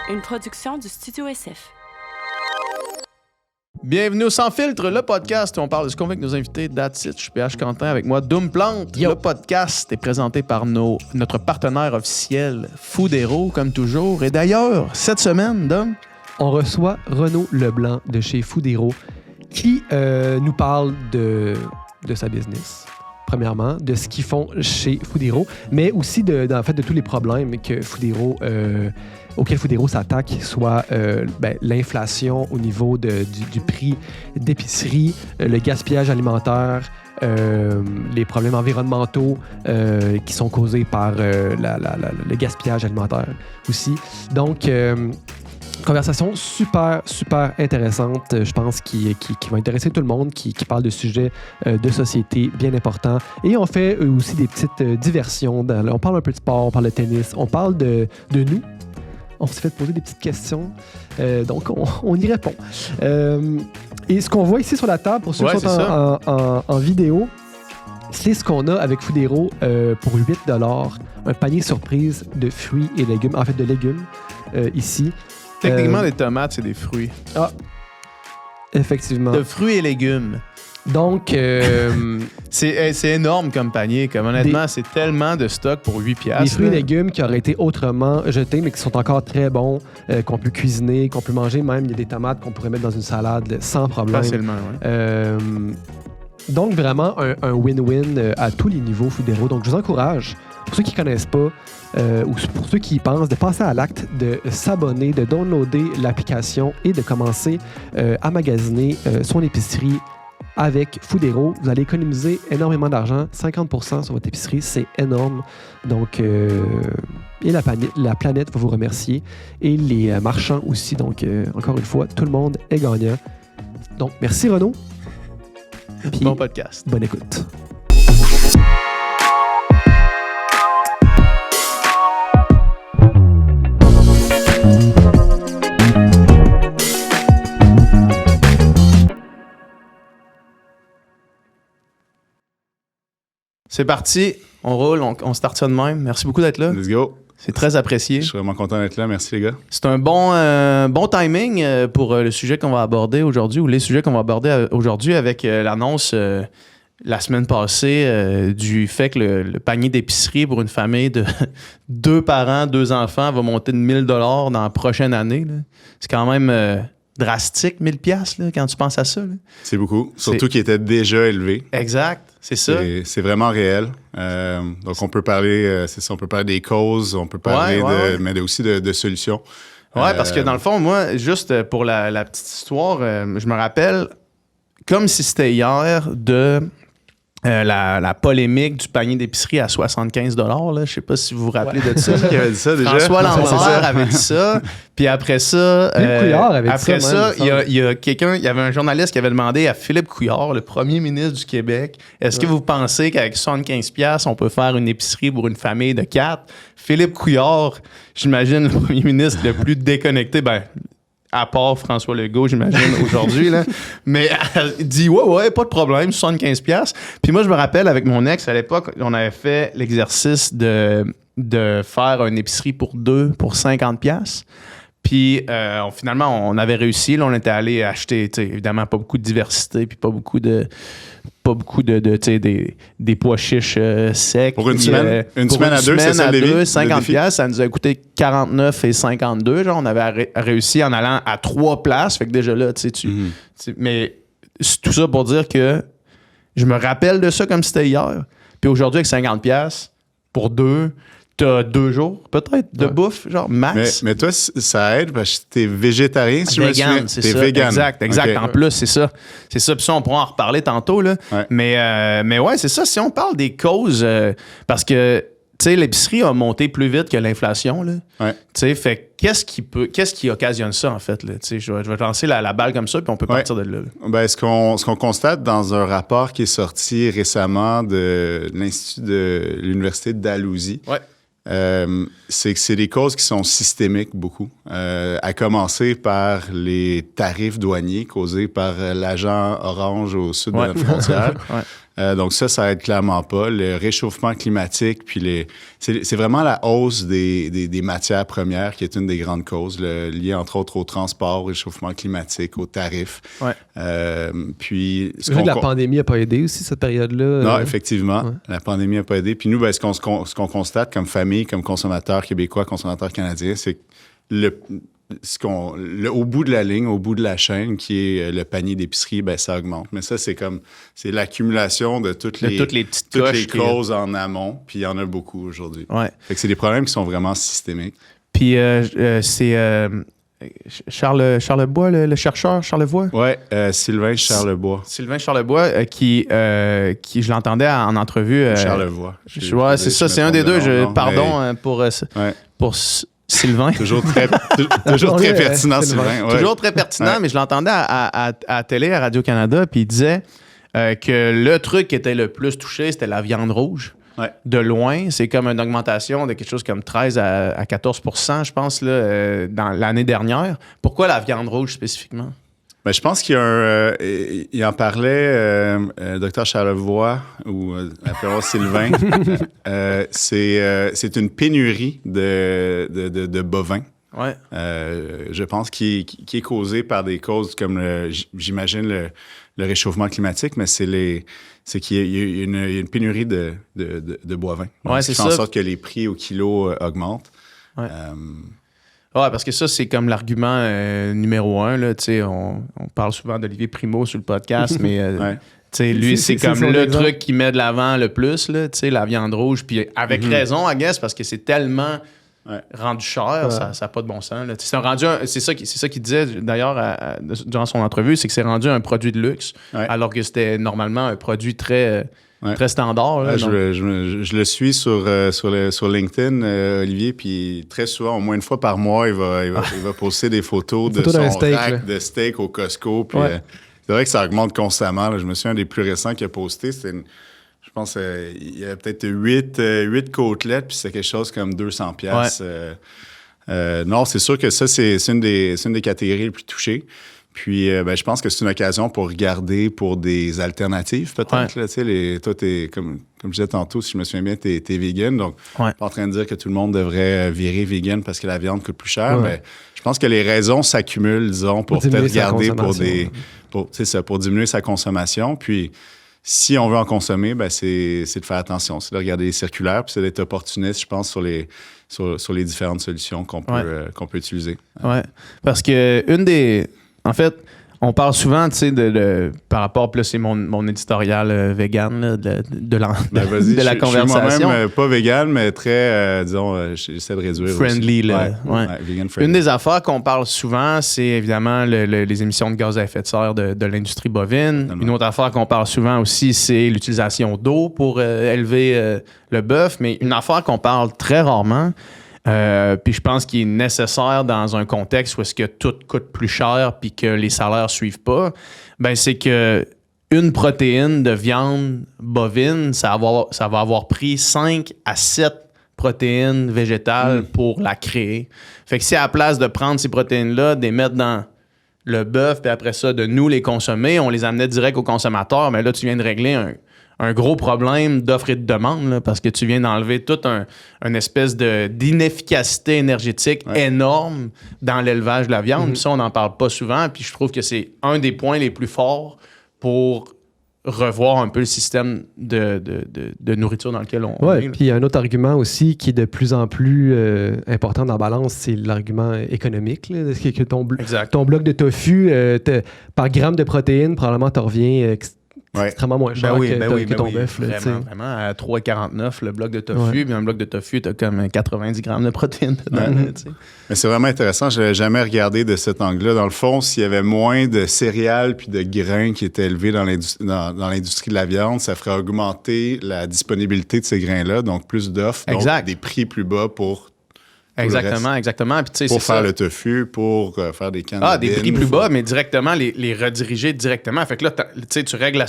une production du Studio SF. Bienvenue au Sans Filtre, le podcast où on parle de ce qu'on veut avec nos invités. That's it, je suis PH Quentin avec moi, Doom Plante. Yo. Le podcast est présenté par notre partenaire officiel, Foodero, comme toujours. Et d'ailleurs, cette semaine, Dom, on reçoit Renaud Leblanc de chez Foodero qui nous parle de sa business, premièrement, de ce qu'ils font chez Foodero, mais aussi de tous les problèmes que auxquels Foodero s'attaque, soit l'inflation au niveau du prix d'épicerie, le gaspillage alimentaire, les problèmes environnementaux qui sont causés par le gaspillage alimentaire aussi. Donc, conversation super, super intéressante, je pense, qui va intéresser tout le monde, qui parle de sujets de société bien importants. Et on fait aussi des petites diversions. On parle un peu de sport, on parle de tennis, on parle de nous. On s'est fait poser des petites questions, donc on y répond. Et ce qu'on voit ici sur la table, pour ceux qui sont en vidéo, c'est ce qu'on a avec Foodero pour 8$, un panier surprise de fruits et légumes, en fait de légumes, ici. techniquement, les tomates, c'est des fruits. Ah, effectivement. De fruits et légumes. Donc, c'est énorme comme panier. Comme honnêtement, c'est tellement de stock pour 8$. Des fruits et légumes qui auraient été autrement jetés, mais qui sont encore très bons, qu'on peut cuisiner, qu'on peut manger. Même, il y a des tomates qu'on pourrait mettre dans une salade sans problème. Facilement, oui. Donc, vraiment, un win-win à tous les niveaux Foodero. Donc, je vous encourage, pour ceux qui ne connaissent pas, ou pour ceux qui y pensent, de passer à l'acte, de s'abonner, de downloader l'application et de commencer à magasiner son épicerie avec Foodero. Vous allez économiser énormément d'argent, 50% sur votre épicerie, c'est énorme. Donc, et la planète va vous remercier. Et les marchands aussi. Donc, encore une fois, tout le monde est gagnant. Donc, merci Renaud. Puis, bon podcast. Bonne écoute. C'est parti, on roule, on start ça de même. Merci beaucoup d'être là. Let's go. C'est très apprécié. Je suis vraiment content d'être là. Merci, les gars. C'est un bon timing pour le sujet qu'on va aborder aujourd'hui, ou les sujets qu'on va aborder aujourd'hui, avec l'annonce la semaine passée du fait que le panier d'épicerie pour une famille de 2 parents, 2 enfants va monter de 1 000$ dans la prochaine année. Là. C'est quand même drastique, 1 000$, là, quand tu penses à ça. Là. C'est beaucoup. Surtout qu'il était déjà élevé. Exact, c'est ça. C'est vraiment réel. Donc, on peut parler, on peut parler des causes, on peut parler mais aussi de solutions. Ouais, parce que dans le fond, moi, juste pour la petite histoire, je me rappelle, comme si c'était hier, de la polémique du panier d'épicerie à 75$. Là. Je sais pas si vous vous rappelez de ça. Qui avait dit ça déjà? François Lambert avait dit ça. Puis après ça, après ça, il y a quelqu'un, il y avait un journaliste qui avait demandé à Philippe Couillard, le premier ministre du Québec, est-ce que vous pensez qu'avec 75$, on peut faire une épicerie pour une famille de 4? Philippe Couillard, j'imagine le premier ministre le plus déconnecté, à part François Legault, j'imagine, aujourd'hui, là. Mais elle dit, ouais, pas de problème, 75$. Puis moi, je me rappelle, avec mon ex, à l'époque, on avait fait l'exercice de faire une épicerie pour 2 pour 50$. Puis finalement, on avait réussi. Là, on était allé acheter, évidemment, pas beaucoup de diversité, puis pas beaucoup de des pois chiches secs. Pour une semaine? Une semaine à deux, c'est ça le défi? 50$, ça nous a coûté 49 et 52. Genre, on avait réussi en allant à 3 places. Fait que déjà là, mais c'est tout ça pour dire que je me rappelle de ça comme c'était hier. Puis aujourd'hui, avec 50$ pour 2, t'as 2 jours, peut-être, de bouffe, genre max. Mais toi, ça aide parce que t'es végétarien, si je me souviens. C'est t'es ça. vegan. Exact. Okay. En plus, c'est ça. Puis ça, on pourra en reparler tantôt, là. Ouais. Mais ouais, c'est ça. Si on parle des causes, parce que, tu sais, l'épicerie a monté plus vite que l'inflation, là. Ouais. Tu sais, fait qu'est-ce qui occasionne ça, en fait, là? Tu sais, je vais te lancer la balle comme ça, puis on peut partir de là. Ben, ce qu'on constate dans un rapport qui est sorti récemment de l'Institut de l'Université de Dalhousie, c'est que c'est des causes qui sont systémiques beaucoup, à commencer par les tarifs douaniers causés par l'agent orange au sud de notre frontière. Donc ça aide clairement pas. Le réchauffement climatique, puis c'est vraiment la hausse des matières premières qui est une des grandes causes, liée entre autres au transport, au réchauffement climatique, aux tarifs. Ouais. Puis... C'est vrai que la pandémie n'a pas aidé aussi, cette période-là. Non, effectivement. La pandémie n'a pas aidé. Puis nous, ce qu'on constate comme famille, comme consommateurs québécois, consommateurs canadiens, c'est que au bout de la ligne, au bout de la chaîne, qui est le panier d'épicerie, ça augmente. Mais ça, c'est l'accumulation de toutes les petites causes en amont, puis il y en a beaucoup aujourd'hui. Ouais. Fait que c'est des problèmes qui sont vraiment systémiques. Puis c'est Charlebois, le chercheur, Charlevoix? Oui, Sylvain Charlebois. Sylvain Charlebois, qui je l'entendais en entrevue. Charlevoix. Ouais, c'est ça, c'est un des deux. Pardon pour Sylvain. Toujours très pertinent, Sylvain. Ouais. Toujours très pertinent, mais je l'entendais à télé, à Radio-Canada, puis il disait que le truc qui était le plus touché, c'était la viande rouge. Ouais. De loin, c'est comme une augmentation de quelque chose comme 13 à 14 % je pense, là, dans l'année dernière. Pourquoi la viande rouge spécifiquement? Je pense qu'il y a il en parlait, Dr Charlevoix, ou appelons Sylvain. C'est une pénurie de bovins. Ouais. Je pense qui est causée par des causes comme, j'imagine, le réchauffement climatique, mais c'est qu'il y a une pénurie de bovins. Ouais, c'est ça. Ça fait en sorte que les prix au kilo augmentent. Ouais. Ouais, parce que ça, c'est comme l'argument numéro 1. Là, on parle souvent d'Olivier Primo sur le podcast, mais lui, c'est comme le truc qui met de l'avant le plus, là, la viande rouge. Puis avec raison, I guess, parce que c'est tellement rendu cher, ça n'a pas de bon sens. Là. C'est ça qu'il disait, d'ailleurs, durant son entrevue, c'est que c'est rendu un produit de luxe, alors que c'était normalement un produit très standard. Là, je le suis sur LinkedIn, Olivier, puis très souvent, au moins une fois par mois, il va poster des photos de son rack de steak au Costco. Puis, c'est vrai que ça augmente constamment. Là. Je me souviens, un des plus récents qu'il a posté, c'était je pense il y avait peut-être 8 côtelettes, puis c'était quelque chose comme 200$. Non, c'est sûr que ça, c'est une des catégories les plus touchées. Puis, je pense que c'est une occasion pour regarder pour des alternatives, peut-être. Là, toi, comme je disais tantôt, si je me souviens bien, t'es vegan. Donc, je suis pas en train de dire que tout le monde devrait virer vegan parce que la viande coûte plus cher. Mais je pense que les raisons s'accumulent, disons, pour peut-être regarder pour diminuer sa consommation. Puis, si on veut en consommer, c'est de faire attention. C'est de regarder les circulaires, puis c'est d'être opportuniste, je pense, sur les différentes solutions qu'on peut utiliser. Oui, parce que en fait, on parle souvent, tu sais, par rapport, puis là, c'est mon éditorial vegan là, de la conversation. Je suis moi-même pas vegan, mais très, disons, j'essaie de réduire friendly, aussi. Là. Vegan friendly. Une des affaires qu'on parle souvent, c'est évidemment les émissions de gaz à effet de serre de l'industrie bovine. Totalement. Une autre affaire qu'on parle souvent aussi, c'est l'utilisation d'eau pour élever le bœuf. Mais une affaire qu'on parle très rarement, puis je pense qu'il est nécessaire dans un contexte où est-ce que tout coûte plus cher puis que les salaires suivent pas, c'est que une protéine de viande bovine, ça va avoir pris 5 à 7 protéines végétales pour la créer. Fait que si à la place de prendre ces protéines-là, de les mettre dans le bœuf, puis après ça, de nous les consommer, on les amenait direct aux consommateurs, mais là, tu viens de régler un gros problème d'offre et de demande, là, parce que tu viens d'enlever toute une espèce d'inefficacité énergétique énorme dans l'élevage de la viande. Puis ça, on n'en parle pas souvent. Puis je trouve que c'est un des points les plus forts pour revoir un peu le système de nourriture dans lequel on est. Oui, puis il y a un autre argument aussi qui est de plus en plus important dans la balance, c'est l'argument économique. Là, que ton bloc de tofu, par gramme de protéines, probablement, tu reviens extrêmement moins cher que ton bœuf. Vraiment, à 3,49 le bloc de tofu, puis un bloc de tofu, tu as comme 90 grammes de protéines dedans. Mais c'est vraiment intéressant, je n'avais jamais regardé de cet angle-là. Dans le fond, s'il y avait moins de céréales puis de grains qui étaient élevés dans l'industrie de la viande, ça ferait augmenter la disponibilité de ces grains-là, donc plus d'offres, donc des prix plus bas pour Exactement. Puis, tu sais, pour c'est faire ça. le tofu, pour faire des cannes de Des beans. prix plus bas, mais directement, les rediriger directement. Fait que là, tu sais, tu règles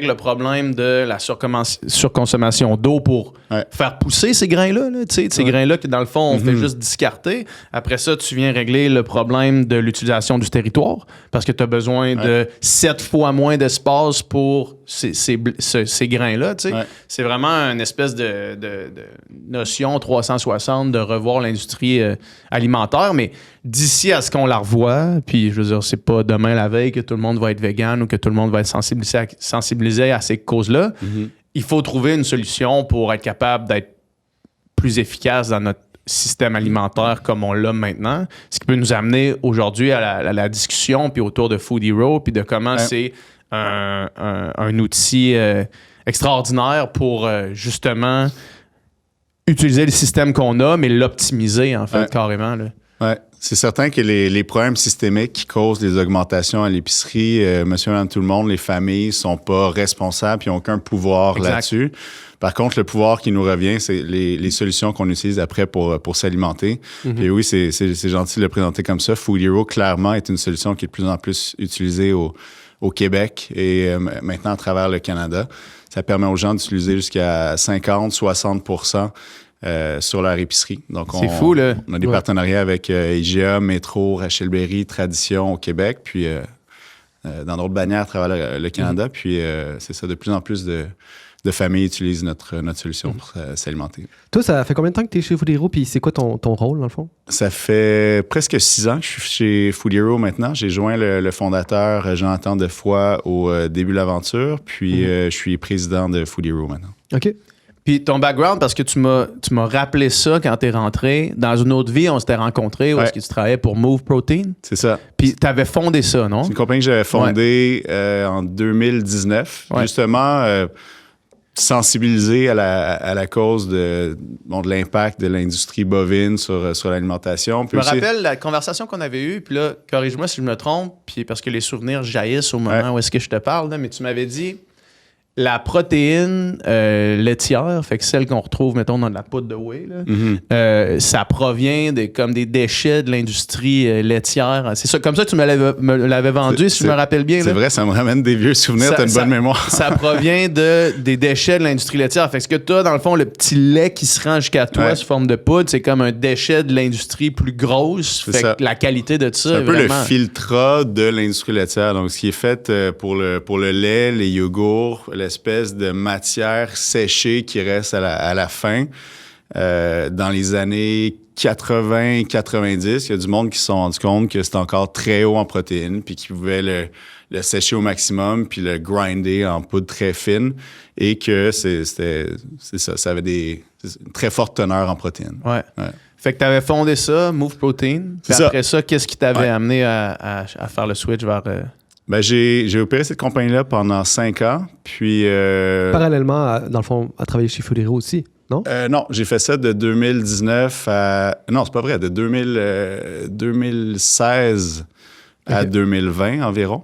le problème de la surconsommation d'eau pour faire pousser ces grains-là. Là, tu sais, ces grains-là que, dans le fond, on fait juste discarter. Après ça, tu viens régler le problème de l'utilisation du territoire parce que tu as besoin de 7 fois moins d'espace pour ces grains-là. Tu sais. C'est vraiment une espèce de notion 360 de revoir l'industrie alimentaire, mais d'ici à ce qu'on la revoie, puis je veux dire, c'est pas demain la veille que tout le monde va être vegan ou que tout le monde va être sensibilisé à ces causes-là. Il faut trouver une solution pour être capable d'être plus efficace dans notre système alimentaire comme on l'a maintenant, ce qui peut nous amener aujourd'hui à la discussion puis autour de Food Hero puis de comment c'est un outil extraordinaire pour justement utiliser le système qu'on a, mais l'optimiser en fait carrément. Là. Ouais. C'est certain que les problèmes systémiques qui causent les augmentations à l'épicerie, monsieur, madame, tout le monde, les familles sont pas responsables et n'ont aucun pouvoir là-dessus. Par contre, le pouvoir qui nous revient, c'est les solutions qu'on utilise après pour s'alimenter. Et oui, c'est gentil de le présenter comme ça. Food Hero, clairement, est une solution qui est de plus en plus utilisée au Québec et maintenant à travers le Canada. Ça permet aux gens d'utiliser jusqu'à 50-60% sur leur épicerie. Donc, c'est fou, là. On a des partenariats avec IGA, Métro, Rachel Berry, Tradition au Québec, puis dans d'autres bannières à travers le Canada. Puis c'est ça, de plus en plus de familles utilisent notre solution pour s'alimenter. Toi, ça fait combien de temps que tu es chez Food Hero, puis c'est quoi ton rôle, dans le fond? Ça fait presque 6 ans que je suis chez Food Hero maintenant. J'ai joint le fondateur Jonathan Defoy au début de l'aventure, puis je suis président de Food Hero maintenant. OK. Puis ton background, parce que tu m'as rappelé ça quand tu es rentré. Dans une autre vie, on s'était rencontrés où est-ce que tu travaillais pour Move Protein. C'est ça. Puis tu avais fondé ça, non? C'est une compagnie que j'avais fondée en 2019. Justement, sensibiliser à la cause de l'impact de l'industrie bovine sur l'alimentation. Je me rappelle la conversation qu'on avait eue, puis là, corrige-moi si je me trompe, puis parce que les souvenirs jaillissent au moment où est-ce que je te parle, là, mais tu m'avais dit... La protéine laitière, fait que celle qu'on retrouve, mettons, dans de la poudre de whey, là, ça provient comme des déchets de l'industrie laitière. C'est ça, comme ça que tu me l'avais vendu, si je me rappelle bien. C'est vrai, ça me ramène des vieux souvenirs, t'as une bonne mémoire. Ça provient des déchets de l'industrie laitière. Fait que ce que t'as, dans le fond, le petit lait qui se rend jusqu'à toi sous forme de poudre, c'est comme un déchet de l'industrie plus grosse. Fait que la qualité de ça, c'est un peu vraiment... le filtrat de l'industrie laitière. Donc, ce qui est fait pour le lait, les yogourts, l'espèce de matière séchée qui reste à la fin. Dans les années 80-90, il y a du monde qui se sont rendu compte que c'était encore très haut en protéines, puis qui pouvaient le sécher au maximum, puis le grinder en poudre très fine, et que c'est ça, ça avait une très forte teneur en protéines. Ouais. Fait que tu avais fondé ça, Move Protein. Puis après ça, qu'est-ce qui t'avait amené à faire le switch vers... Ben, j'ai opéré cette compagnie-là pendant 5 ans, puis... Parallèlement, dans le fond, à travailler chez Food Hero aussi, non? Non, j'ai fait ça de 2019 à... Non, c'est pas vrai, de 2016 à 2020 environ.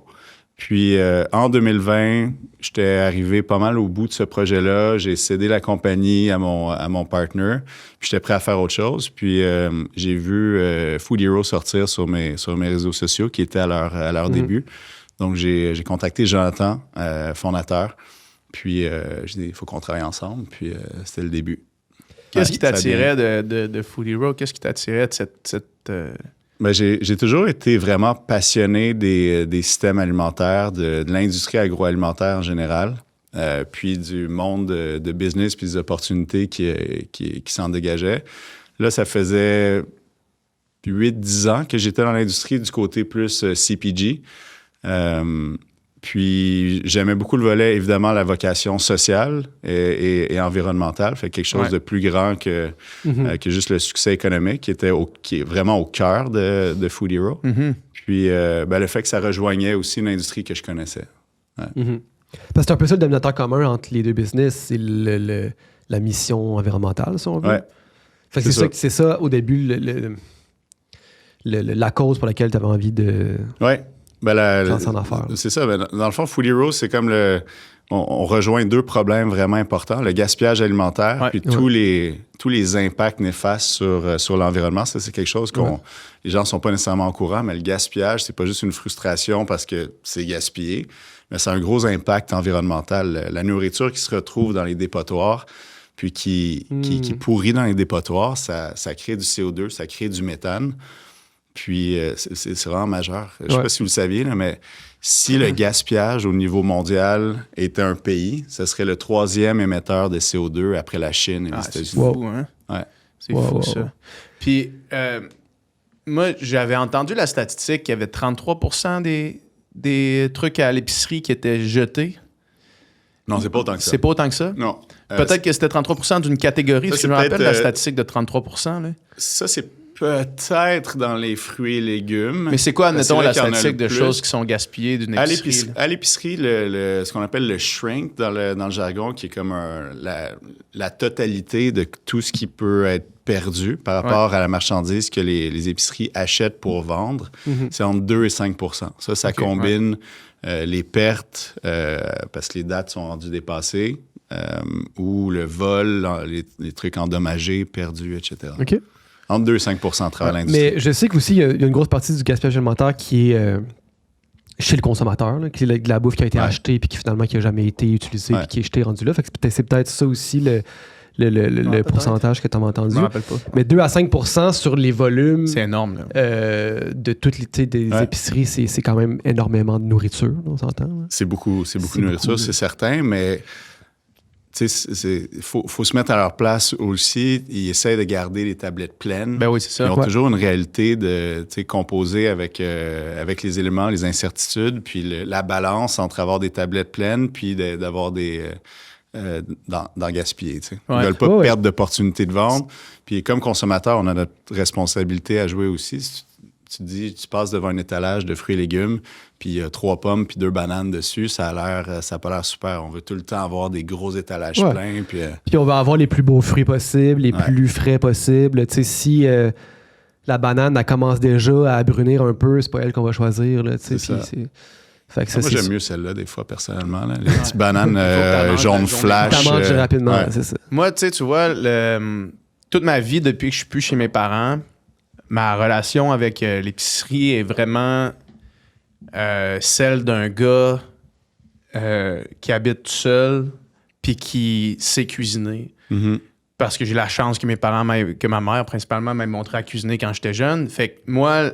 Puis en 2020, j'étais arrivé pas mal au bout de ce projet-là. J'ai cédé la compagnie à mon partner, puis j'étais prêt à faire autre chose. Puis j'ai vu Food Hero sortir sur mes réseaux sociaux qui étaient à leur début. Donc, j'ai contacté Jonathan, fondateur, puis j'ai dit, il faut qu'on travaille ensemble, puis c'était le début. Qu'est-ce qui t'attirait de Food Hero? Qu'est-ce qui t'attirait de cette Ben, j'ai toujours été vraiment passionné des systèmes alimentaires, de l'industrie agroalimentaire en général, puis du monde de business, puis des opportunités qui s'en dégageaient. Là, ça faisait 8-10 ans que j'étais dans l'industrie du côté plus CPG. Puis j'aimais beaucoup le volet, évidemment, la vocation sociale et environnementale, fait quelque chose de plus grand que juste le succès économique, qui est vraiment au cœur de Food Hero. Puis le fait que ça rejoignait aussi une industrie que je connaissais. Parce que c'est un peu ça le dénominateur commun entre les deux business, c'est la mission environnementale, si on veut. Fait que c'est ça au début, la cause pour laquelle tu avais envie de... sans en faire. C'est ça. Dans le fond, Food Hero, c'est comme on rejoint deux problèmes vraiment importants, le gaspillage alimentaire, puis tous les impacts néfastes sur l'environnement. Ça, c'est quelque chose les gens ne sont pas nécessairement au courant, mais le gaspillage, c'est pas juste une frustration parce que c'est gaspillé, mais c'est un gros impact environnemental. La nourriture qui se retrouve dans les dépotoirs, puis qui pourrit dans les dépotoirs, ça crée du CO2, ça crée du méthane. Puis c'est vraiment majeur. Je ne sais pas si vous le saviez, là, mais si le gaspillage au niveau mondial était un pays, ce serait le 3e émetteur de CO2 après la Chine et les États-Unis. C'est fou, hein? Ouais. C'est fou, ça. Puis, moi, j'avais entendu la statistique qu'il y avait 33% des trucs à l'épicerie qui étaient jetés. Non, c'est pas autant que ça. C'est pas autant que ça? Non. Peut-être que c'était 33% d'une catégorie. Si je me rappelle la statistique de 33%. Là. Ça, c'est peut-être dans les fruits et légumes. Mais c'est quoi, admettons, la statistique de choses qui sont gaspillées d'une épicerie? À l'épicerie, ce qu'on appelle le shrink dans le jargon, qui est comme la totalité de tout ce qui peut être perdu par rapport à la marchandise que les épiceries achètent pour vendre, c'est entre 2 et 5 %. Ça combine les pertes, parce que les dates sont rendues dépassées, ou le vol, les trucs endommagés, perdus, etc. OK. Entre 2 et 5 % à travers l'industrie. Mais je sais qu'aussi, il y a une grosse partie du gaspillage alimentaire qui est chez le consommateur, là, qui est de la bouffe qui a été achetée puis qui finalement n'a jamais été utilisée puis qui est jetée rendu là. Fait que c'est peut-être ça aussi le pourcentage que tu as entendu. Je me rappelle pas. Mais 2 à 5 % sur les volumes. C'est énorme. Là. De toutes les des épiceries, c'est quand même énormément de nourriture, on s'entend. Là. C'est beaucoup de nourriture, c'est certain, mais il faut se mettre à leur place aussi. Ils essaient de garder les tablettes pleines. Ben oui, c'est ça. Ils ont toujours une réalité de composée avec les éléments, les incertitudes, puis la balance entre avoir des tablettes pleines puis d'avoir d'en gaspiller. Ils ne veulent pas perdre d'opportunités de vente. Puis comme consommateur, on a notre responsabilité à jouer aussi. Si tu passes devant un étalage de fruits et légumes, puis il y a 3 pommes puis 2 bananes dessus, ça a pas l'air super. On veut tout le temps avoir des gros étalages pleins. Puis on va avoir les plus beaux fruits possibles, les plus frais possibles. Tu sais, si la banane, elle commence déjà à brunir un peu, c'est pas elle qu'on va choisir. Là, c'est ça. Fait que moi, j'aime mieux celle-là, des fois, personnellement. Là. Les petites bananes jaunes flash. Tu manges rapidement, c'est ça. Moi, tu vois, toute ma vie, depuis que je suis plus chez mes parents, ma relation avec l'épicerie est vraiment celle d'un gars qui habite tout seul puis qui sait cuisiner. Mm-hmm. Parce que j'ai la chance que ma mère, principalement, m'ait montré à cuisiner quand j'étais jeune. Fait que moi,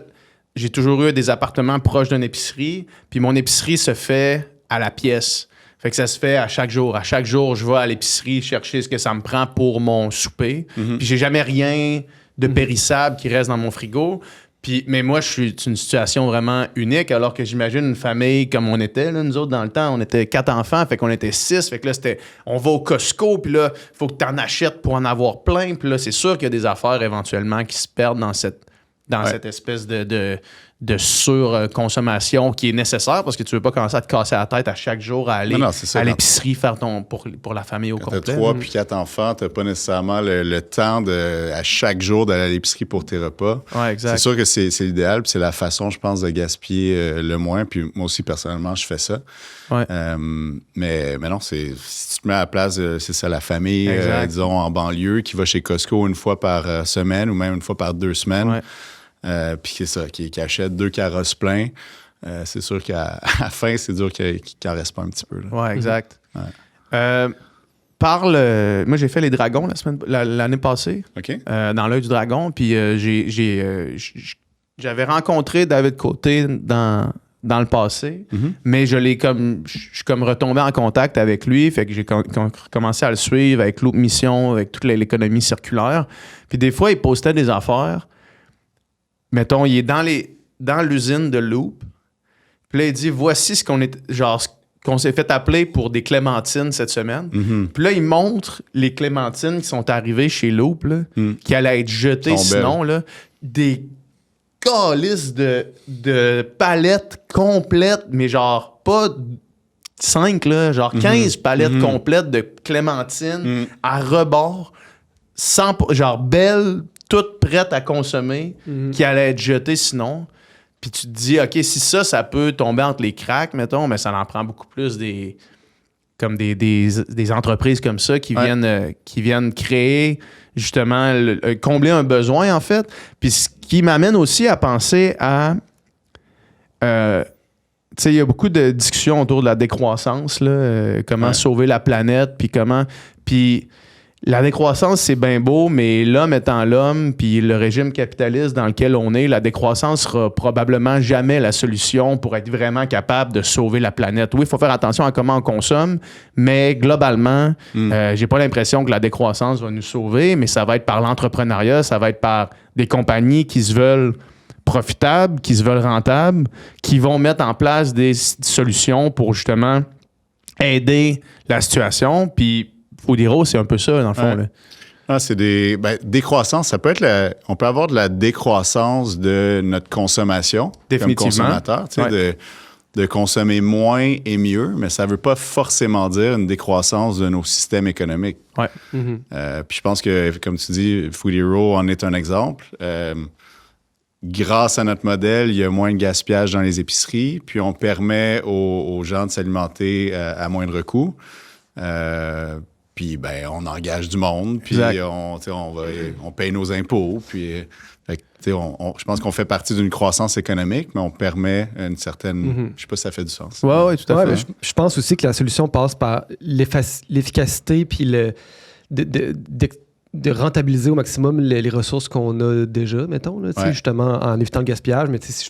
j'ai toujours eu des appartements proches d'une épicerie, puis mon épicerie se fait à la pièce. Fait que ça se fait à chaque jour. À chaque jour, je vais à l'épicerie chercher ce que ça me prend pour mon souper. Mm-hmm. Puis j'ai jamais rien de périssable qui reste dans mon frigo. Mais moi, je suis une situation vraiment unique, alors que j'imagine une famille comme on était. Là, nous autres, dans le temps, on était 4 enfants, fait qu'on était 6. Fait que là, on va au Costco, puis là, il faut que tu en achètes pour en avoir plein. Puis là, c'est sûr qu'il y a des affaires éventuellement qui se perdent dans cette espèce de surconsommation qui est nécessaire parce que tu veux pas commencer à te casser la tête à chaque jour à aller à l'épicerie faire pour la famille au complet. Quand tu as 3 puis 4 enfants, tu n'as pas nécessairement le temps à chaque jour d'aller à l'épicerie pour tes repas. Ouais, exact. C'est sûr que c'est l'idéal, puis c'est la façon, je pense, de gaspiller le moins. Puis moi aussi, personnellement, je fais ça. Ouais. Mais non, si tu te mets à la place, c'est ça, la famille, disons, en banlieue, qui va chez Costco une fois par semaine ou même une fois par 2 semaines. Ouais. Puis c'est ça, qui achète 2 carrosses pleins. C'est sûr qu'à la fin, c'est dur qu'il n'en reste pas un petit peu. Oui, exact. Ouais. Moi, j'ai fait les dragons l'année passée, dans l'œil du dragon. Puis j'avais rencontré David Côté dans le passé, mais je suis comme retombé en contact avec lui. Fait que j'ai commencé à le suivre avec Loop Mission, avec toute l'économie circulaire. Puis des fois, il postait des affaires. Mettons, il est dans l'usine de Loop. Puis là, il dit, voici ce qu'on s'est fait appeler pour des clémentines cette semaine. Mm-hmm. Puis là, il montre les clémentines qui sont arrivées chez Loop, là, qui allaient être jetées sinon. Là, des calices de palettes complètes, mais genre pas 5, là, genre 15 palettes complètes de clémentines à rebord, genre belles, toutes prêtes à consommer, qui allaient être jetées sinon. Puis tu te dis, OK, si ça peut tomber entre les cracks, mettons, mais ça en prend beaucoup plus des entreprises comme ça qui viennent créer, justement, combler un besoin, en fait. Puis ce qui m'amène aussi à penser à... tu sais, il y a beaucoup de discussions autour de la décroissance, là, comment sauver la planète, puis comment... Puis la décroissance, c'est bien beau, mais l'homme étant l'homme, puis le régime capitaliste dans lequel on est, la décroissance sera probablement jamais la solution pour être vraiment capable de sauver la planète. Oui, il faut faire attention à comment on consomme, mais globalement, j'ai pas l'impression que la décroissance va nous sauver, mais ça va être par l'entrepreneuriat, ça va être par des compagnies qui se veulent profitables, qui se veulent rentables, qui vont mettre en place des solutions pour justement aider la situation, puis Food Hero, c'est un peu ça, dans le fond. Là. Ah, c'est décroissance. Ça peut être on peut avoir de la décroissance de notre consommation comme consommateur, tu sais, de consommer moins et mieux, mais ça ne veut pas forcément dire une décroissance de nos systèmes économiques. Ouais. Puis je pense que, comme tu dis, Food Hero en est un exemple. Grâce à notre modèle, il y a moins de gaspillage dans les épiceries, puis on permet aux gens de s'alimenter à moindre coût. Puis, on engage du monde, puis on paye nos impôts. Puis, je pense qu'on fait partie d'une croissance économique, mais on permet une certaine... Je sais pas si ça fait du sens. Oui, tout à fait. Je pense aussi que la solution passe par l'efficacité, puis de rentabiliser au maximum les ressources qu'on a déjà, mettons, là, justement, en évitant le gaspillage. Mais si je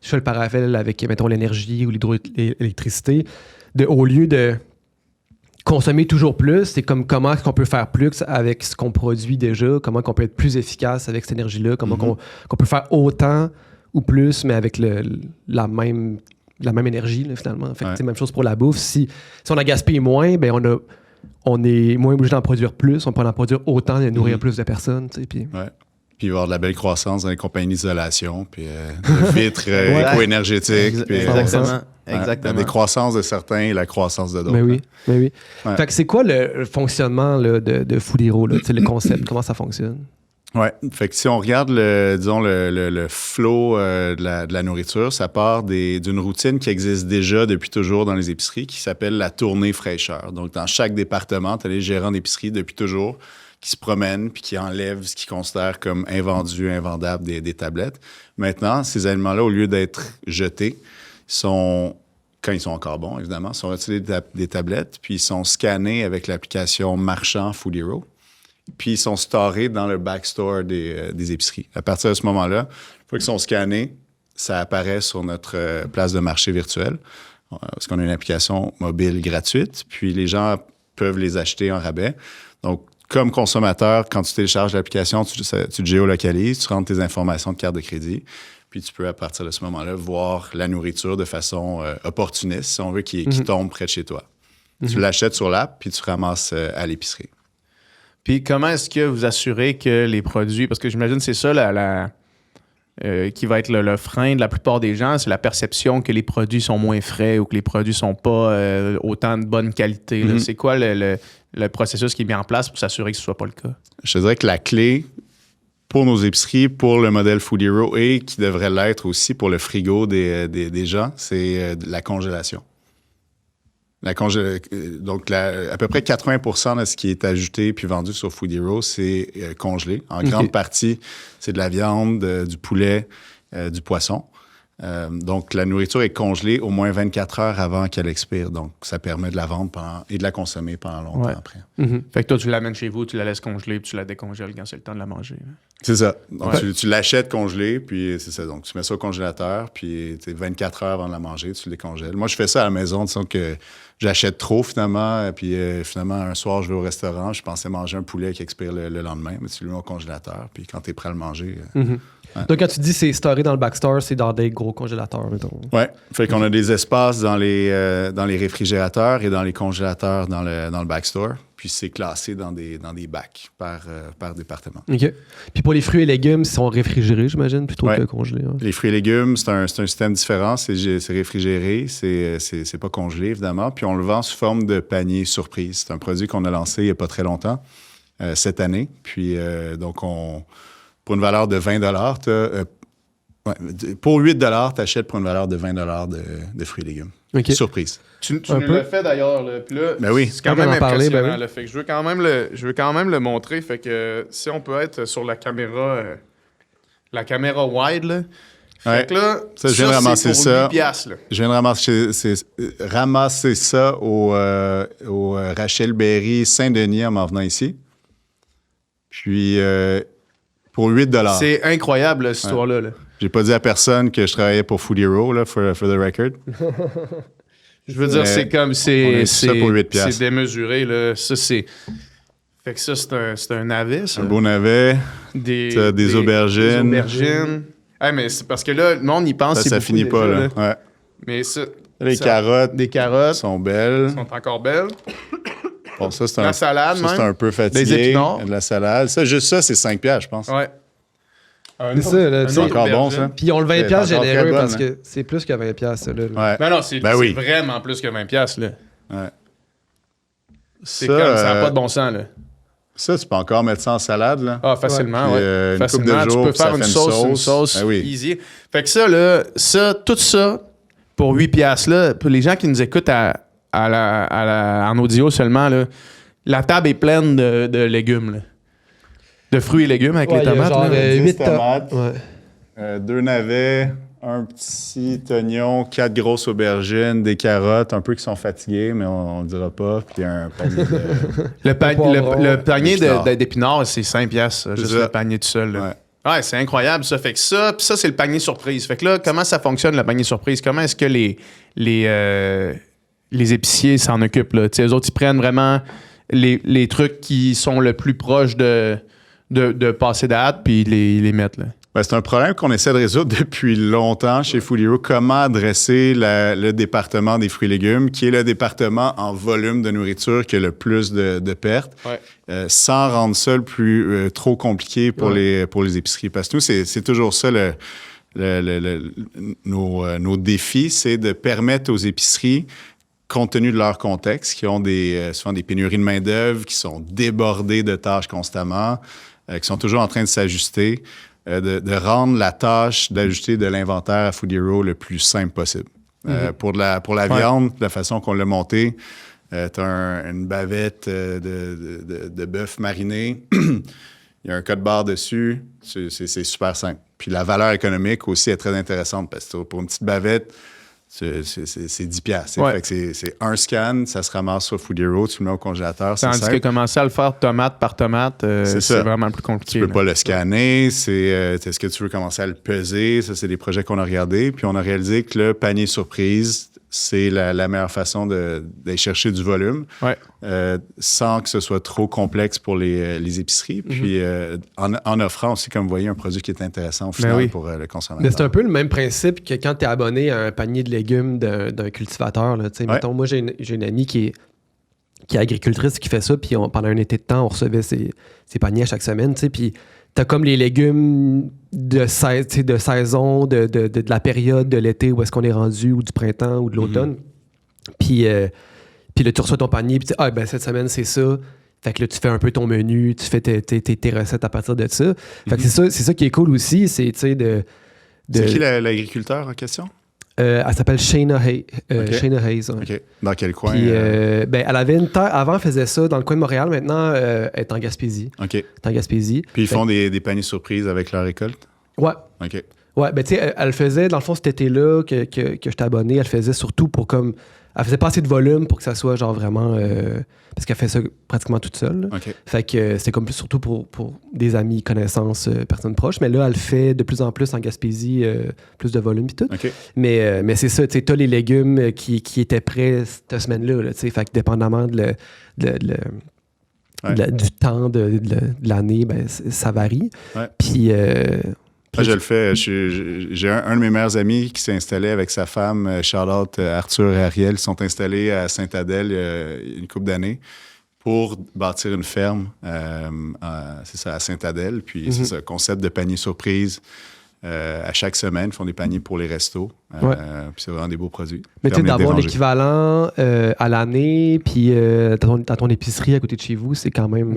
fais le parallèle avec, mettons, l'énergie ou l'hydroélectricité, au lieu de consommer toujours plus, c'est comme comment est-ce qu'on peut faire plus avec ce qu'on produit déjà, comment qu'on peut être plus efficace avec cette énergie-là, comment qu'on peut faire autant ou plus, mais avec la même énergie, là, finalement. Fait que, même chose pour la bouffe. Si on a gaspillé moins, on est moins obligé d'en produire plus, on peut en produire autant et nourrir plus de personnes. Puis il va y avoir de la belle croissance dans les compagnies d'isolation, puis de vitres éco-énergétiques. Exactement. La décroissance de certains et la croissance de d'autres. Mais oui. Fait que c'est quoi le fonctionnement là, de Food Hero, là, le concept, comment ça fonctionne? Oui. Fait que si on regarde le flow de la nourriture, ça part d'une routine qui existe déjà depuis toujours dans les épiceries, qui s'appelle la tournée fraîcheur. Donc, dans chaque département, tu as les gérants d'épicerie depuis toujours qui se promènent puis qui enlèvent ce qu'ils considèrent comme invendu, invendable des tablettes. Maintenant, ces aliments-là, au lieu d'être jetés, quand ils sont encore bons, évidemment, sont retirés des tablettes, puis ils sont scannés avec l'application Marchand Food Hero, puis ils sont storés dans le backstore des épiceries. À partir de ce moment-là, une fois qu'ils sont scannés, ça apparaît sur notre place de marché virtuelle, parce qu'on a une application mobile gratuite, puis les gens peuvent les acheter en rabais. Donc, comme consommateur, quand tu télécharges l'application, tu te géolocalises, tu rentres tes informations de carte de crédit, puis tu peux, à partir de ce moment-là, voir la nourriture de façon opportuniste, si on veut, qui tombe près de chez toi. Tu l'achètes sur l'app, puis tu ramasses à l'épicerie. Puis comment est-ce que vous assurez que les produits... Parce que j'imagine que c'est ça qui va être le frein de la plupart des gens, c'est la perception que les produits sont moins frais ou que les produits sont pas autant de bonne qualité. Là. C'est quoi le processus qui est mis en place pour s'assurer que ce soit pas le cas? Je te dirais que la clé pour nos épiceries, pour le modèle Food Hero et qui devrait l'être aussi pour le frigo des gens, c'est la congélation. Donc, à peu près 80% de ce qui est ajouté puis vendu sur Food Hero, c'est congelé. En grande partie, c'est de la viande, du poulet, du poisson. Donc, la nourriture est congelée au moins 24 heures avant qu'elle expire. Donc, ça permet de la vendre et de la consommer pendant longtemps après. Fait que toi, tu l'amènes chez vous, tu la laisses congeler puis tu la décongèles quand c'est le temps de la manger. C'est ça. Donc, tu l'achètes congelé, puis c'est ça. Donc, tu mets ça au congélateur, puis 24 heures avant de la manger, tu le décongèles. Moi, je fais ça à la maison, disons que j'achète trop finalement, puis finalement, un soir, je vais au restaurant, je pensais manger un poulet qui expire le lendemain, mais tu le mets au congélateur, puis quand tu es prêt à le manger... Donc, quand tu dis c'est storé dans le backstore, c'est dans des gros congélateurs, mettons. Oui. Fait qu'on a des espaces dans les réfrigérateurs et dans les congélateurs dans le backstore. Puis c'est classé dans des bacs par département. OK. Puis pour les fruits et légumes, ils sont réfrigérés, j'imagine, plutôt que congelés. Hein? Les fruits et légumes, c'est un système différent. C'est réfrigéré, c'est pas congelé, évidemment. Puis on le vend sous forme de panier surprise. C'est un produit qu'on a lancé il n'y a pas très longtemps, cette année. Puis donc, pour une valeur de 20 $, Pour 8 $, tu achètes pour une valeur de 20 $ de fruits et légumes. OK. Surprise. Tu nous l'as fait d'ailleurs. Là. Puis là, Ben oui. c'est quand même On en parlait, impressionnant. ben oui. Là. Fait que je veux quand même le montrer. Fait que si on peut être sur la caméra wide, là. Fait que là, ça, je viens de ramasser c'est pour ça. 8 piastres, là. Je viens de ramasser ça au Rachel Berry Saint-Denis en m'en venant ici. Puis, pour 8 $. C'est incroyable, là, cette histoire-là. Là. J'ai pas dit à personne que je travaillais pour Food Hero, là, for the record. Je veux dire, c'est comme... on a eu ça pour 8 piastres. C'est démesuré, là. Ça, c'est... Fait que ça, c'est un navet, ça. Un beau navet, des aubergines. Des aubergines. Hey, mais c'est parce que là, le monde, il pense que ça finit déjà, pas, là. Ouais. Mais ça... Les carottes Des carottes sont belles. sont encore belles. Bon, ça, c'est La salade, c'est même. un peu fatigué. Des épinards. De la salade. Ça, juste ça, c'est 5 $, je pense. Ouais. C'est ça, là, tu sais. encore bon, ça. Puis ils ont le 20$ C'est encore très généreux bonne, parce hein. que c'est plus que 20$, ça, là. Ouais. Non, c'est Ben oui. vraiment plus que 20 piastres, là. Ouais. C'est comme, ça n'a pas de bon sens, là. Ça, tu peux encore mettre ça en salade, là. Ah, facilement, Puis, ouais. une Facilement, couple de jours, tu peux puis ça faire une fait sauce Ben oui. easy. Fait que ça, là, tout ça, pour 8 piastres, là, pour les gens qui nous écoutent en audio seulement, là, la table est pleine de légumes, là. De fruits et légumes avec les Ouais, il y a tomates, genre, là. 10 8 tomates. Ouais. 2 navets, un petit oignon, 4 grosses aubergines, des carottes, un peu qui sont fatiguées, mais on ne dira pas. Puis un panier de... Le panier d'épinards. d'épinards, c'est 5 piastres, juste ça. le panier tout seul, là. Ouais. Ouais, c'est incroyable ça. Fait que ça, puis ça, c'est le panier surprise. Fait que là, comment ça fonctionne, le panier surprise? Comment est-ce que les épiciers s'en occupent, là? T'sais, eux autres, ils prennent vraiment les trucs qui sont le plus proches de passer date, puis ils les mettent, là. Ben, c'est un problème qu'on essaie de résoudre depuis longtemps chez Food Hero. Comment adresser le département des fruits et légumes, qui est le département en volume de nourriture qui a le plus de pertes, sans rendre ça le plus trop compliqué pour les épiceries. Parce que nous, c'est toujours ça nos défis, c'est de permettre aux épiceries, compte tenu de leur contexte, qui ont souvent des pénuries de main-d'œuvre, qui sont débordées de tâches constamment, qui sont toujours en train de s'ajuster, de rendre la tâche d'ajouter de l'inventaire à Food Hero le plus simple possible. Pour la viande, de la façon qu'on l'a montée, tu as une bavette de bœuf mariné, il y a un code barre dessus, c'est super simple. Puis la valeur économique aussi est très intéressante parce que pour une petite bavette, c'est 10 $. Ouais. Fait que c'est un scan, ça se ramasse sur Food Hero, tu le mets au congélateur, c'est Tandis simple. que commencer à le faire tomate par tomate, c'est vraiment plus compliqué. Tu peux là. pas le scanner, est-ce que tu veux commencer à le peser? Ça, c'est des projets qu'on a regardés. Puis on a réalisé que le panier surprise, c'est la meilleure façon d'aller chercher du volume sans que ce soit trop complexe pour les épiceries. Puis en offrant aussi, comme vous voyez, un produit qui est intéressant au final pour le consommateur. Mais c'est un peu le même principe que quand tu es abonné à un panier de légumes d'un cultivateur. Là, mettons, moi, j'ai une amie qui est agricultrice qui fait ça, puis pendant un été de temps, on recevait ses paniers à chaque semaine, puis t'as comme les légumes de saison, de la période de l'été où est-ce qu'on est rendu, ou du printemps, ou de l'automne. Puis là, tu reçois ton panier, puis ben cette semaine, c'est ça. Fait que là, tu fais un peu ton menu, tu fais tes recettes à partir de ça. Fait que c'est ça qui est cool aussi, c'est, tu sais, C'est qui l'agriculteur en question? Elle s'appelle Shayna Hayes. Shayna Hayes, ouais. OK. Dans quel coin? Puis, elle avait une terre... Avant, elle faisait ça dans le coin de Montréal. Maintenant, elle est en Gaspésie. OK. Elle est en Gaspésie. Puis ils font des paniers surprises avec leur récolte? Ouais. OK. Ouais, ben tu sais, elle faisait, dans le fond, cet été-là que j'étais abonné, elle faisait surtout pour comme... Elle faisait pas assez de volume pour que ça soit genre vraiment... parce qu'elle fait ça pratiquement toute seule. Là. OK. Fait que c'était comme plus surtout pour des amis, connaissances, personnes proches. Mais là, elle fait de plus en plus en Gaspésie, plus de volume et tout. OK. Mais c'est ça, tu sais, t'as les légumes qui étaient prêts cette semaine-là. Là, tu sais, fait que dépendamment du temps de l'année, ben, ça varie. Ouais. Puis... je le fais. J'ai un de mes meilleurs amis qui s'est installé avec sa femme, shout-out Arthur et Ariel, ils sont installés à Sainte-Adèle il y a une couple d'années pour bâtir une ferme, c'est ça, à Sainte-Adèle. Puis c'est ça, concept de panier surprise. À chaque semaine, ils font des paniers pour les restos. Puis c'est vraiment des beaux produits. Mais tu sais, d'avoir l'équivalent à l'année, puis dans ton épicerie à côté de chez vous, c'est quand même,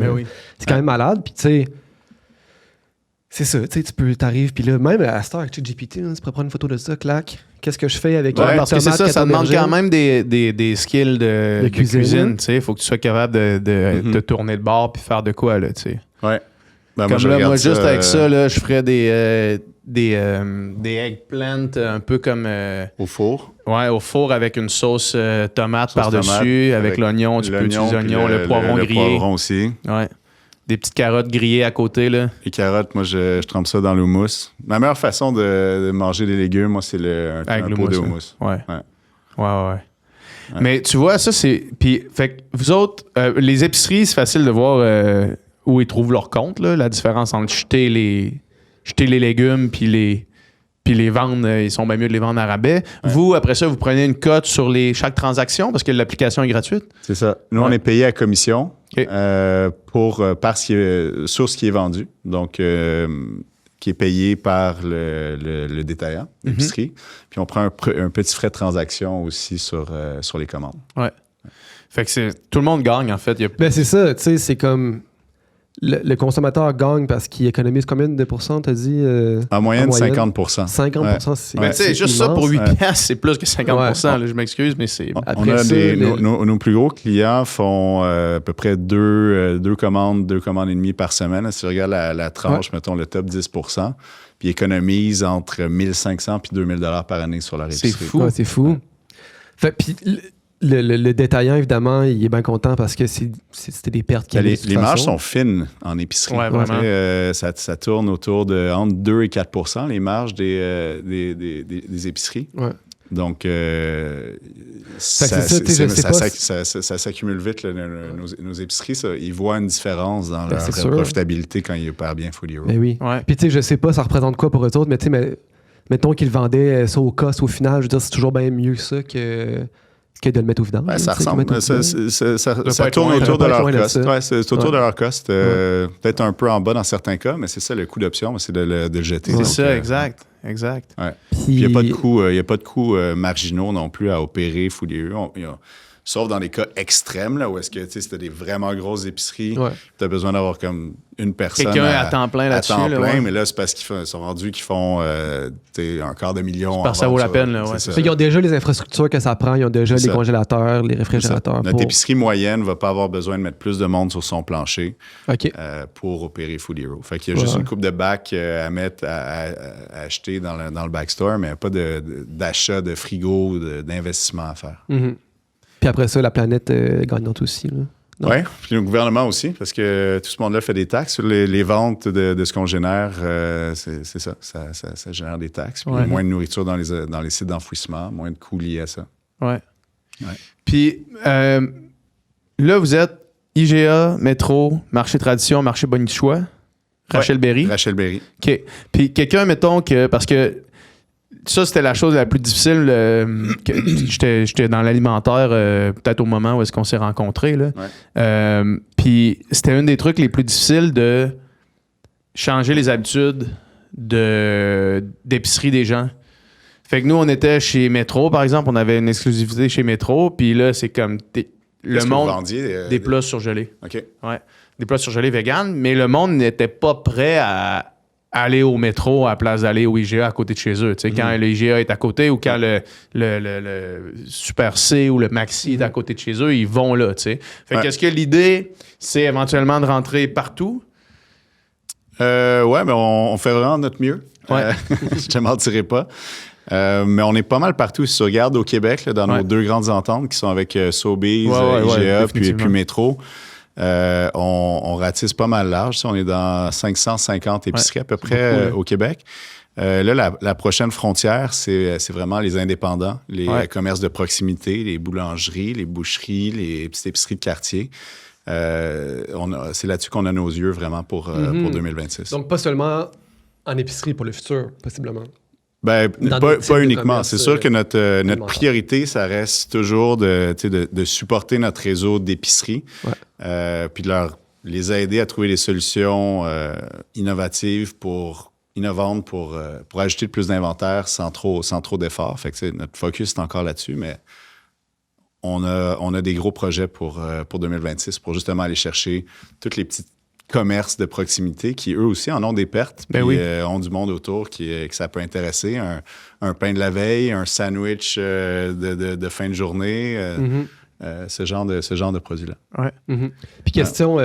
c'est quand même malade. Puis tu sais, C'est ça, tu sais, t'arrives, puis là, même à cette heure avec ChatGPT, tu pourrais prendre une photo de ça, clac. Qu'est-ce que je fais avec Ouais, une parce que c'est tomate ça demande aubergine? quand même des skills de cuisine. Tu sais, il faut que tu sois capable de tourner le bord puis faire de quoi, là, tu sais. Ouais. Ben, Comme moi, juste ça, avec ça, là, je ferais des eggplants un peu comme... au four. Ouais, au four avec une sauce tomate Sauce par-dessus, tomate, avec l'oignon. Tu peux utiliser l'oignon, le poivron le grillé. poivron aussi. Ouais. Des petites carottes grillées à côté, là. Les carottes, moi, je trempe ça dans l'houmous. Ma meilleure façon de manger des légumes, moi, c'est un pot de houmous. Ouais. Ouais. Ouais. Mais tu vois, ça, c'est... Puis, fait que vous autres, les épiceries, c'est facile de voir où ils trouvent leur compte, là, la différence entre jeter les légumes puis les vendre, ils sont bien mieux de les vendre à rabais. Ouais. Vous, après ça, vous prenez une cote sur chaque transaction parce que l'application est gratuite? C'est ça. Nous, on est payé à commission okay. sur ce qui est vendu. Donc, qui est payé par le détaillant, l'épicerie. Puis, on prend un petit frais de transaction aussi sur les commandes. Ouais. Fait que tout le monde gagne, en fait. Ben, c'est ça. Tu sais, c'est comme... Le consommateur gagne parce qu'il économise combien de pourcents, t'as dit? En moyenne, 50%. 50%, c'est... Mais tu sais, juste immense. Ça pour 8 piastres, c'est plus que 50%. Là, je m'excuse, mais c'est... On a nos plus gros clients font à peu près deux commandes et demie par semaine. Si tu regardes la tranche, mettons le top 10%, puis ils économisent entre 1500 et 2000 $ par année sur leur épicerie. C'est fou. Ouais, c'est fou. Fait, puis... Le détaillant, évidemment, il est bien content parce que c'était des pertes qu'il y avait. Les marges sont fines en épicerie. Ouais, vraiment. Ça tourne autour de entre 2 et 4 % les marges des épiceries. Ouais. Donc, ça s'accumule vite. Là, nos épiceries, ils voient une différence dans leur profitabilité quand ils opèrent bien Food Hero. Ben oui. Ouais. Puis, tu sais, je sais pas, ça représente quoi pour eux autres, mais tu sais, mettons qu'ils vendaient ça au cost au final, je veux dire, c'est toujours bien mieux ça que de le mettre au vidange. Ouais, ça ressemble. Ça tourne autour de leur cost. Ouais, c'est autour de leur cost. Peut-être un peu en bas dans certains cas, mais c'est ça le coût d'option, c'est de le jeter. C'est ça, exact. Ouais. Puis il n'y a pas de coûts marginaux non plus à opérer Food Hero. Sauf dans les cas extrêmes, là, où est-ce que c'était des vraiment grosses épiceries, tu as besoin d'avoir comme une personne quelqu'un à temps plein là-dessus. Mais là, c'est parce qu'ils sont rendus qu'ils font un $250,000. Parce que ça vaut la peine. Là, ils ont déjà les infrastructures que ça prend. Ils ont déjà les congélateurs, les réfrigérateurs. Notre épicerie moyenne ne va pas avoir besoin de mettre plus de monde sur son plancher pour opérer Food Hero. Fait qu'il y a juste une coupe de bacs à mettre, à acheter dans le backstore, mais il n'y a pas d'achat de frigo, d'investissement à faire. Mm-hmm. Puis après ça, la planète est gagnante aussi. Oui, puis le gouvernement aussi, parce que tout ce monde-là fait des taxes. Les ventes de ce qu'on génère, c'est ça. Ça génère des taxes. Puis moins de nourriture dans les sites d'enfouissement, moins de coûts liés à ça. Oui. Puis là, vous êtes IGA, Métro, Marché Tradition, Marché Bonichois, Rachel Berry. Rachel Berry. OK. Puis quelqu'un, mettons, parce que ça, c'était la chose la plus difficile. J'étais dans l'alimentaire peut-être au moment où est-ce qu'on s'est rencontrés. Puis c'était un des trucs les plus difficiles de changer les habitudes d'épicerie des gens. Fait que nous, on était chez Métro, par exemple. On avait une exclusivité chez Métro. Puis là, c'est comme le monde des plats surgelés. OK. Ouais. Des plats surgelés vegan. Mais le monde n'était pas prêt à aller au métro à la place d'aller au IGA à côté de chez eux. Quand le IGA est à côté ou quand le Super C ou le Maxi est à côté de chez eux, ils vont là. Fait qu'est-ce que l'idée, c'est éventuellement de rentrer partout? Ouais, mais on fait vraiment notre mieux. Ouais. Je te mentirai pas. Mais on est pas mal partout. Si tu regardes au Québec, là, dans nos deux grandes ententes qui sont avec Sobeys, IGA puis Métro, on ratisse pas mal large. On est dans 550 épiceries à peu près au Québec. Là, la prochaine frontière, c'est vraiment les indépendants, les commerces de proximité, les boulangeries, les boucheries, les petites épiceries de quartier. C'est là-dessus qu'on a nos yeux vraiment pour 2026. Donc, pas seulement en épicerie pour le futur, possiblement. Ben, pas uniquement. C'est sûr que notre priorité, ça reste toujours de supporter notre réseau d'épiceries, puis de les aider à trouver des solutions innovantes pour ajouter plus d'inventaire sans trop d'efforts. Fait que notre focus est encore là-dessus, mais on a des gros projets pour 2026 pour justement aller chercher toutes les petites commerces de proximité qui, eux aussi, en ont des pertes. Ben puis, oui. ont du monde autour que ça peut intéresser. Un pain de la veille, un sandwich de fin de journée, ce genre de produit-là. Ouais. Puis question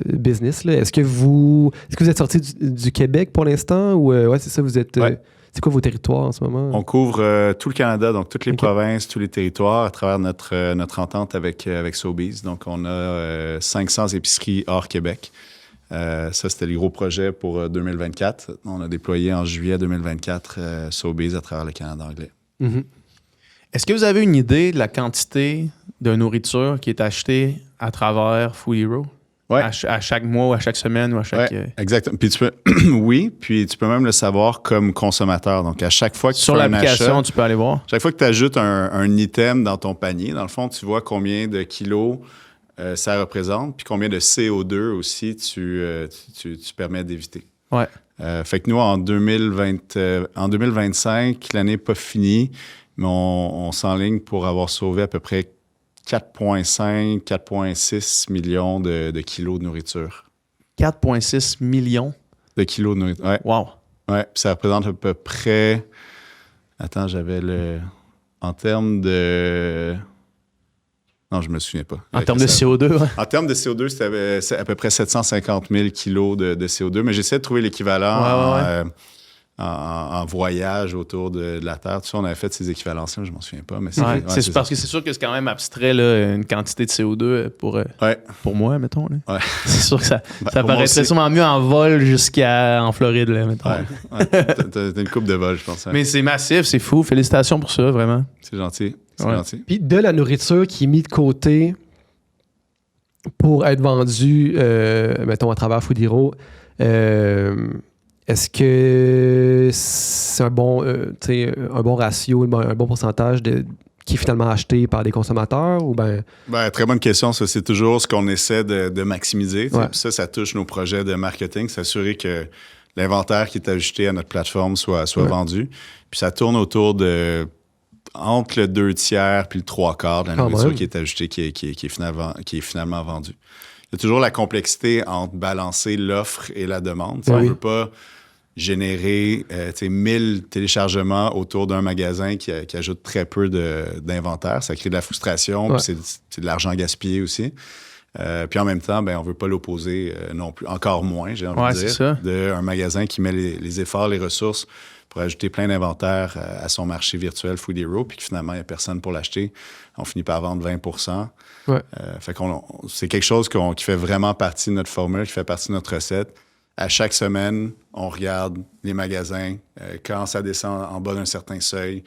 business, là. Est-ce que vous êtes sorti du Québec pour l'instant ou ouais, c'est ça, vous êtes... Ouais. C'est quoi vos territoires en ce moment? On couvre tout le Canada, donc toutes les provinces, tous les territoires à travers notre entente avec Sobeys. Donc, on a 500 épiceries hors Québec. Ça, c'était les gros projets pour 2024. On a déployé en juillet 2024 Sobeys à travers le Canada anglais. Est-ce que vous avez une idée de la quantité de nourriture qui est achetée à travers Food Hero? Ouais. À chaque mois ou à chaque semaine ou à chaque... Ouais, exactement. Puis puis tu peux même le savoir comme consommateur. Donc, à chaque fois que tu Sur fais un l'application, achat, tu peux aller voir. chaque fois que tu ajoutes un item dans ton panier, dans le fond, tu vois combien de kilos ça représente, puis combien de CO2 aussi tu permets d'éviter. Ouais. Fait que nous, en 2025, l'année n'est pas finie, mais on s'enligne pour avoir sauvé à peu près 4,5, 4,6 millions de kilos de nourriture. 4,6 millions. De kilos de nourriture, ouais. Wow. Ouais, puis ça représente à peu près... Attends, j'avais le... En termes de... Non, je me souviens pas. En termes de CO2, ouais. En termes de CO2, c'était à peu près 750 000 kilos de CO2, mais j'essaie de trouver l'équivalent en voyage autour de la Terre. Tu sais, on avait fait ces équivalences-là, je m'en souviens pas. Mais c'est parce que c'est sûr que c'est quand même abstrait, là, une quantité de CO2 pour moi, mettons. Là. Ouais. C'est sûr que ça pour paraîtrait sûrement mieux en vol en Floride, là, mettons. Ouais. T'as une coupe de vol, je pense. Hein. Mais c'est massif, c'est fou. Félicitations pour ça, vraiment. C'est gentil. C'est gentil. Puis de la nourriture qui est mise de côté pour être vendue, mettons, à travers Food Hero, est-ce que c'est un bon ratio, un bon pourcentage qui est finalement acheté par des consommateurs ou ben... Très bonne question. Ça, c'est toujours ce qu'on essaie de maximiser. Ouais. Puis ça touche nos projets de marketing, s'assurer que l'inventaire qui est ajouté à notre plateforme soit vendu. Puis ça tourne autour de entre le 2/3 puis le 3/4 de la nourriture qui est ajoutée, qui est finalement vendue. Il y a toujours la complexité entre balancer l'offre et la demande. On ne veut pas générer 1000 téléchargements autour d'un magasin qui ajoute très peu d'inventaire. Ça crée de la frustration, puis c'est de l'argent gaspillé aussi. Puis en même temps, on ne veut pas l'opposer non plus, encore moins, j'ai envie de dire, d'un magasin qui met les efforts, les ressources pour ajouter plein d'inventaire à son marché virtuel Food Hero, puis que finalement, il n'y a personne pour l'acheter. On finit par vendre 20%. Ouais. Fait c'est quelque chose qui fait vraiment partie de notre formule, qui fait partie de notre recette. À chaque semaine, on regarde les magasins. Quand ça descend en bas d'un certain seuil,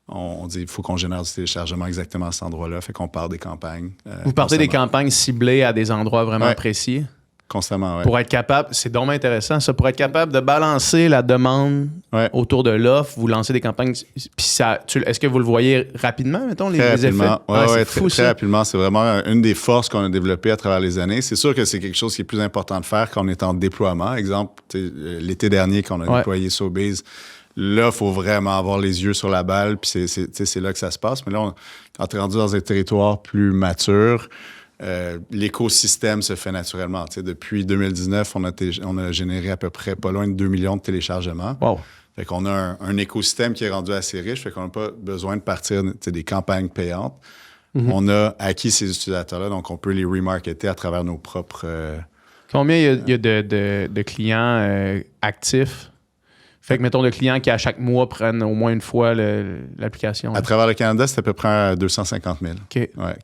on dit qu'il faut qu'on génère du téléchargement exactement à cet endroit-là. Fait qu'on part des campagnes. Vous partez des campagnes ciblées à des endroits vraiment précis? Constamment, oui. Pour être capable, c'est donc intéressant ça, pour être capable de balancer la demande autour de l'offre, vous lancez des campagnes. Puis est-ce que vous le voyez rapidement, mettons, les effets? Très rapidement. C'est vraiment une des forces qu'on a développées à travers les années. C'est sûr que c'est quelque chose qui est plus important de faire quand on est en déploiement. Exemple, l'été dernier, quand on a déployé Sobeys, là, il faut vraiment avoir les yeux sur la balle, puis c'est là que ça se passe. Mais là, quand tu es rendu dans un territoire plus mature, l'écosystème se fait naturellement. Depuis 2019, on a généré à peu près pas loin de 2 millions de téléchargements. Wow. Fait qu'on a un écosystème qui est rendu assez riche, fait qu'on n'a pas besoin de partir des campagnes payantes. Mm-hmm. On a acquis ces utilisateurs-là, donc on peut les remarketer à travers nos propres... Combien il y a de clients actifs? Fait que, mettons, de clients qui, à chaque mois, prennent au moins une fois l'application. À travers le Canada, c'est à peu près 250 000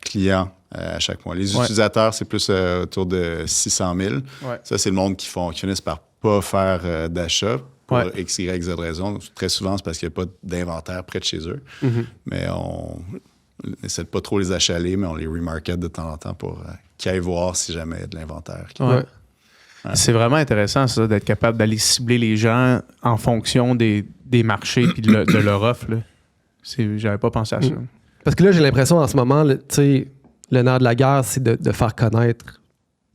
clients à chaque mois. Les utilisateurs, c'est plus autour de 600 000. Ouais. Ça, c'est le monde qui finissent par pas faire d'achat pour X, Y, Z raison. Très souvent, c'est parce qu'il n'y a pas d'inventaire près de chez eux. Mm-hmm. Mais on n'essaie de pas trop les achaler, mais on les remarket de temps en temps pour qu'ils aillent voir si jamais il y a de l'inventaire. Ouais. C'est vraiment intéressant, ça, d'être capable d'aller cibler les gens en fonction des marchés et de leur offre. J'avais pas pensé à ça. Parce que là, j'ai l'impression en ce moment, le nerf de la guerre, c'est de faire connaître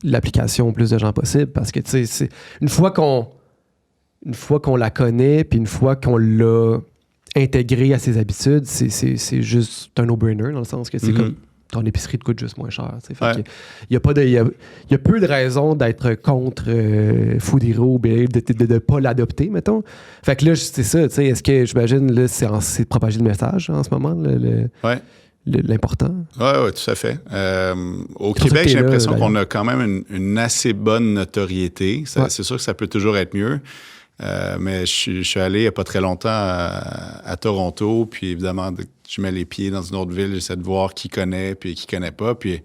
l'application au plus de gens possible. Parce que c'est une fois qu'on la connaît, puis une fois qu'on l'a intégrée à ses habitudes, c'est juste un no-brainer, dans le sens que c'est comme ton épicerie te coûte juste moins cher. Il y a peu de raisons d'être contre Food Hero, de ne pas l'adopter, mettons. Fait que là, c'est ça. Est-ce que, j'imagine, là, c'est de propager le message en ce moment, l'important? Oui, tout à fait. Au Québec, j'ai l'impression qu'on a quand même une assez bonne notoriété. C'est sûr que ça peut toujours être mieux. Mais je suis allé il n'y a pas très longtemps à Toronto, puis évidemment, je mets les pieds dans une autre ville, j'essaie de voir qui connaît puis qui connaît pas, puis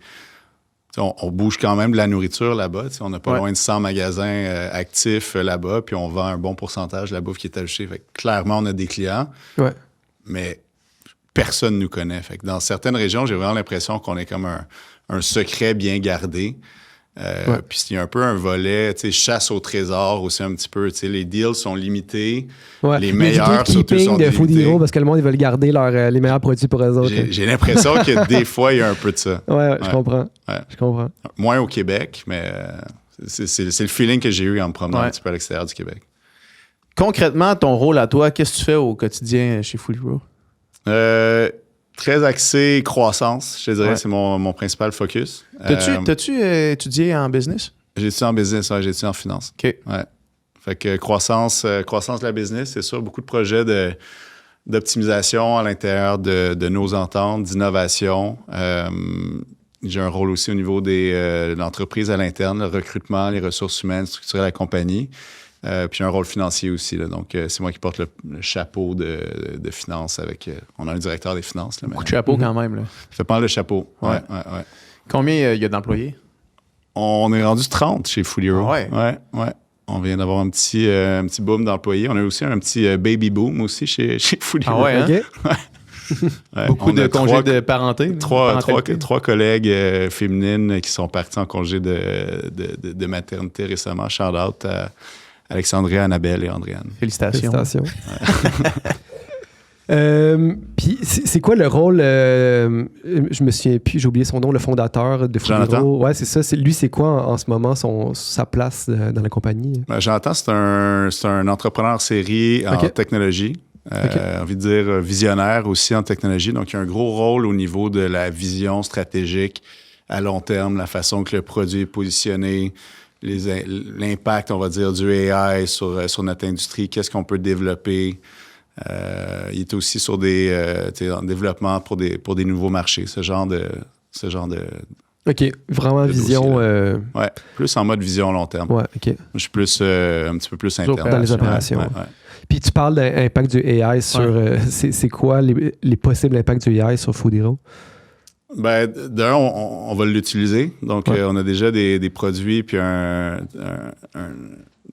on bouge quand même de la nourriture là-bas. On n'a pas loin de 100 magasins actifs là-bas, puis on vend un bon pourcentage de la bouffe qui est ajoutée. Fait que, clairement, on a des clients, mais personne ne nous connaît. Fait que dans certaines régions, j'ai vraiment l'impression qu'on est comme un secret bien gardé. Puis il y a un peu un volet, chasse au trésor aussi un petit peu. Les deals sont limités. Les meilleurs surtout sont de limités. Food Hero parce que le monde, ils veulent garder les meilleurs produits pour eux autres. J'ai l'impression que des fois, il y a un peu de ça. Je comprends. Je comprends. Moins au Québec, mais c'est le feeling que j'ai eu en me promenant un petit peu à l'extérieur du Québec. Concrètement, ton rôle à toi, qu'est-ce que tu fais au quotidien chez Food Hero? Très axé croissance, je te dirais, c'est mon principal focus. T'as-tu étudié en business? J'ai étudié en business, j'ai étudié en finance. OK. Ouais. Fait que croissance de la business, c'est sûr, beaucoup de projets d'optimisation à l'intérieur de nos ententes, d'innovation. J'ai un rôle aussi au niveau de l'entreprise à l'interne, le recrutement, les ressources humaines, structurer la compagnie. Puis j'ai un rôle financier aussi. Là. Donc, c'est moi qui porte le chapeau de finances avec... on a un directeur des finances. Là, beaucoup de chapeaux quand même. Là. Ça fait pas mal le chapeau. Ouais. Combien il y a d'employés? On est rendu 30 chez Food Hero. Ouais. On vient d'avoir un petit boom d'employés. On a aussi un petit baby boom aussi chez Food Hero. Ah ouais, hein? Ouais. Beaucoup de congés de parenté. Trois collègues féminines qui sont parties en congé de maternité récemment. Shout out à Alexandria, Annabelle et Andréane. Félicitations. Puis c'est quoi le rôle, je me souviens plus, j'ai oublié son nom, le fondateur de Food Hero. Ouais, c'est ça. Lui, c'est quoi en ce moment sa place dans la compagnie? Jonathan, c'est un entrepreneur série en technologie. Envie de dire visionnaire aussi en technologie. Donc, il y a un gros rôle au niveau de la vision stratégique à long terme, la façon que le produit est positionné, l'impact, on va dire, du AI sur notre industrie, qu'est-ce qu'on peut développer. Il est aussi sur en développement pour des nouveaux marchés, ce genre de OK, vraiment vision... Ouais, plus en mode vision long terme. Ouais, OK. Je suis plus un petit peu plus interne. Dans les opérations. Ouais. Puis tu parles d'impact du AI sur... c'est quoi les possibles impacts du AI sur Food Hero? Ben, d'un, on va l'utiliser. Donc, on a déjà des produits puis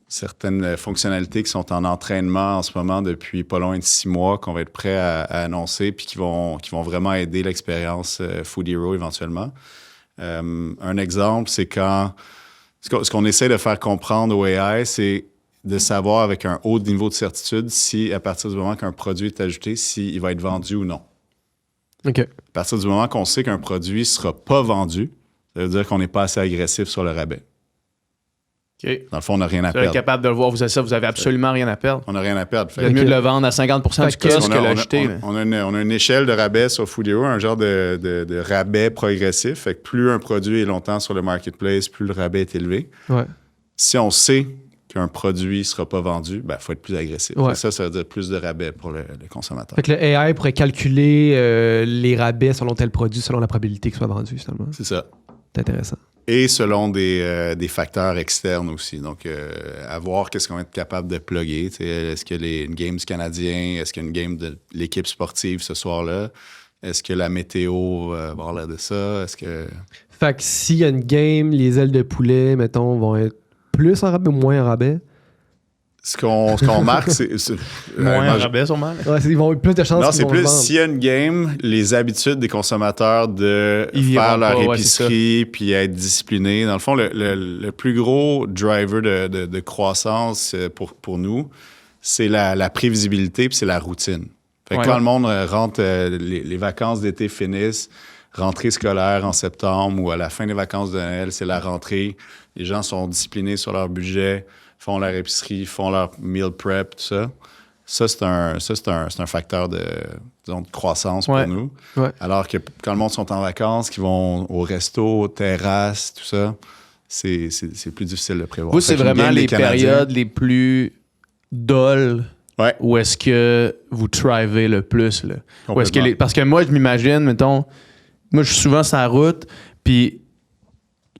certaines fonctionnalités qui sont en entraînement en ce moment depuis pas loin de 6 mois qu'on va être prêt à annoncer puis qui vont vraiment aider l'expérience Food Hero éventuellement. Un exemple, c'est ce qu'on essaie de faire comprendre au AI, c'est de savoir avec un haut niveau de certitude si, à partir du moment qu'un produit est ajouté, s'il va être vendu ou non. OK. À partir du moment qu'on sait qu'un produit ne sera pas vendu, ça veut dire qu'on n'est pas assez agressif sur le rabais. OK. Dans le fond, on n'a rien à perdre. Vous êtes capable de le voir, vous avez absolument rien à perdre. On n'a rien à perdre. C'est mieux de le vendre à 50% du cost que l'acheter. On a une échelle de rabais sur Food Hero, un genre de rabais progressif. Fait que plus un produit est longtemps sur le marketplace, plus le rabais est élevé. Ouais. Si on sait qu'un produit ne sera pas vendu, il faut être plus agressif. Ouais. Ça veut dire plus de rabais pour le consommateur. Fait que le AI pourrait calculer les rabais selon tel produit, selon la probabilité qu'il soit vendu, finalement. C'est ça. C'est intéressant. Et selon des facteurs externes aussi. Donc, à voir qu'est-ce qu'on va être capable de plugger. Est-ce qu'il y a une game du Canadien? Est-ce qu'il y a une game de l'équipe sportive ce soir-là? Est-ce que la météo va avoir l'air de ça? Fait que s'il y a une game, les ailes de poulet, mettons, vont être plus en rabais ou moins en rabais? Ce qu'on remarque, c'est... Moins en rabais, sûrement. Ouais, ils vont avoir plus de chances. Non, c'est plus s'il y a une game, les habitudes des consommateurs de faire leur épicerie puis être disciplinés. Dans le fond, le plus gros driver de croissance pour nous, c'est la prévisibilité puis c'est la routine. Fait que quand le monde rentre, les vacances d'été finissent, rentrée scolaire en septembre ou à la fin des vacances de Noël, c'est la rentrée. Les gens sont disciplinés sur leur budget, font leur épicerie, font leur meal prep, tout ça. Ça, c'est un facteur de croissance pour nous. Ouais. Alors que quand le monde sont en vacances, qu'ils vont au resto, aux terrasses, tout ça, c'est plus difficile de prévoir. Vous, c'est vraiment les périodes les plus dulles où est-ce que vous thrivez le plus. Là. Où est-ce que parce que moi, je m'imagine, mettons, moi, je suis souvent sur la route, puis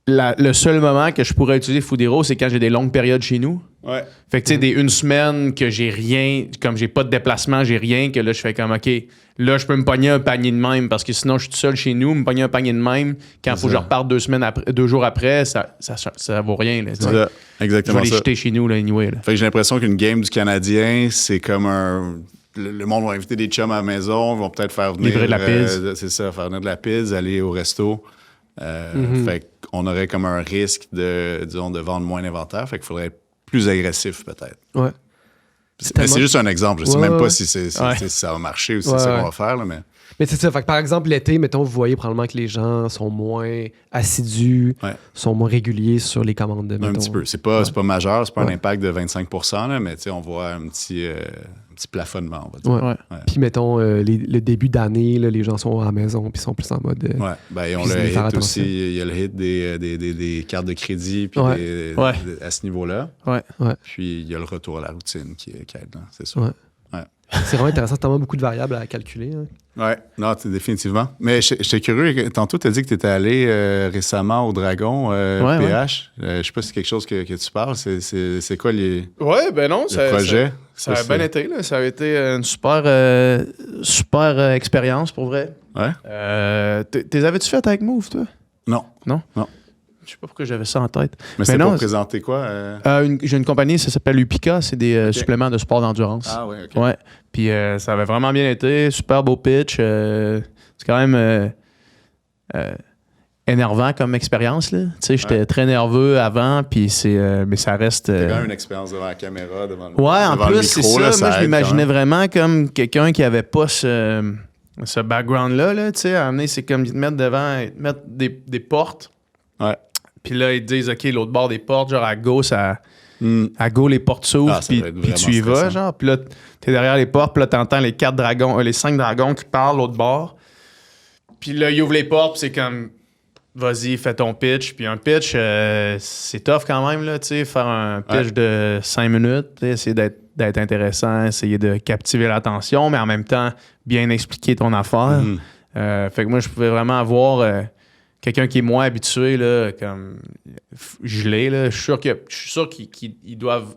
le seul moment que je pourrais utiliser Food Hero, c'est quand j'ai des longues périodes chez nous. Ouais. Fait que tu sais, une semaine que j'ai rien, comme j'ai pas de déplacement, j'ai rien, que là, je fais comme, OK, là, je peux me pogner un panier de même, parce que sinon, je suis tout seul chez nous, me pogner un panier de même, quand il faut que je reparte 2 jours après, ça vaut rien. Là, c'est ça. Exactement je vais les jeter chez nous, là, anyway. Là. Fait que j'ai l'impression qu'une game du Canadien, c'est comme le monde va inviter des chums à la maison, ils vont peut-être faire venir... Livrer de la pizza. C'est ça, faire venir de la pizza, aller au resto. Fait qu'on aurait comme un risque de vendre moins d'inventaire. Fait qu'il faudrait être plus agressif, peut-être. Ouais. Mais c'est juste un exemple. Je sais même pas si ça va marcher ou si c'est ça qu'on va faire. Là, mais c'est ça. Fait que par exemple, l'été, mettons, vous voyez probablement que les gens sont moins assidus, sont moins réguliers sur les commandes de mettons. Un petit peu. C'est pas majeur, c'est pas un impact de 25 là, mais on voit un petit plafonnement, on va dire. Ouais. Puis mettons, le début d'année, là, les gens sont à la maison puis sont plus en mode... et on le hit aussi. Il y a le hit des cartes de crédit puis à ce niveau-là. Ouais. Puis il y a le retour à la routine qui aide, là, c'est sûr. Ouais. C'est vraiment intéressant. T'as beaucoup de variables à calculer. Hein. Oui, non, définitivement. Mais j'étais curieux. Tantôt, tu as dit que tu étais allé récemment au Dragon PH. Je sais pas si c'est quelque chose que tu parles. C'est quoi les projets? Ça a bien été. Là. Ça a été une super expérience, pour vrai. Ouais. T'es avais-tu fait avec Move, toi? Non. Je sais pas pourquoi j'avais ça en tête. Mais c'est pour présenter quoi? J'ai une compagnie, ça s'appelle Upica. C'est des suppléments de sport d'endurance. Ah oui, OK. Ouais. Puis ça avait vraiment bien été. Super beau pitch. C'est quand même énervant comme expérience. Tu sais, j'étais très nerveux avant, puis mais ça reste... C'était quand même une expérience devant la caméra, devant le en plus, micro, c'est ça. Là, moi, je m'imaginais vraiment comme quelqu'un qui avait pas ce background-là. Tu sais, à amener, c'est comme mettre des portes. Ouais. Puis là, ils te disent, OK, l'autre bord des portes, genre à gauche, à gauche, les portes s'ouvrent, puis tu y vas, genre. Puis là, t'es derrière les portes, puis là, t'entends les 5 dragons qui parlent l'autre bord. Puis là, ils ouvrent les portes, puis c'est comme, vas-y, fais ton pitch. Puis un pitch, c'est tough quand même, là, tu sais, faire un pitch de 5 minutes, essayer d'être intéressant, essayer de captiver l'attention, mais en même temps, bien expliquer ton affaire. Fait que moi, je pouvais vraiment avoir... quelqu'un qui est moins habitué, là, comme gelé, là, je suis sûr qu'ils doivent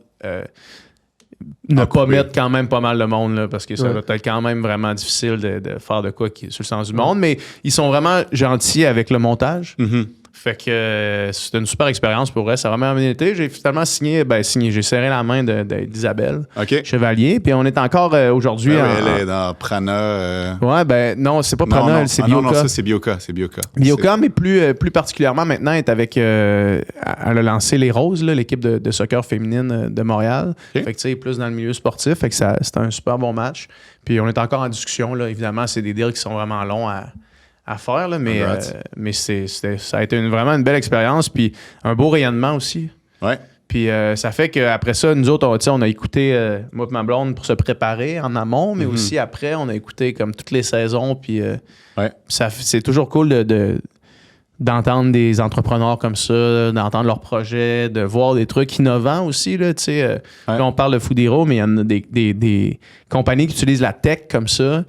ne pas mettre quand même pas mal de monde, là, parce que ça va être quand même vraiment difficile de faire de quoi sur le sens du monde, mais ils sont vraiment gentils avec le montage. Fait que c'était une super expérience pour vrai. Ça a vraiment bien été. J'ai finalement signé. J'ai serré la main d'Isabelle Chevalier. Puis on est encore aujourd'hui. Elle est dans Prana. Non, c'est pas Prana, c'est Bioka. Non, ça, c'est Bioka. Bioka, mais plus particulièrement maintenant, elle est avec. Elle a lancé Les Roses, là, l'équipe de soccer féminine de Montréal. Fait que tu sais, plus dans le milieu sportif. Fait que c'était un super bon match. Puis on est encore en discussion. Là. Évidemment, c'est des deals qui sont vraiment longs à faire, là, mais ça a été vraiment une belle expérience, puis un beau rayonnement aussi. Ouais. Puis ça fait qu'après ça, nous autres, on a écouté, moi et ma blonde, pour se préparer en amont, mais aussi après, on a écouté comme toutes les saisons, puis c'est toujours cool d'entendre des entrepreneurs comme ça, d'entendre leurs projets, de voir des trucs innovants aussi. Là, là, on parle de Food Hero, mais il y en a des compagnies qui utilisent la tech comme ça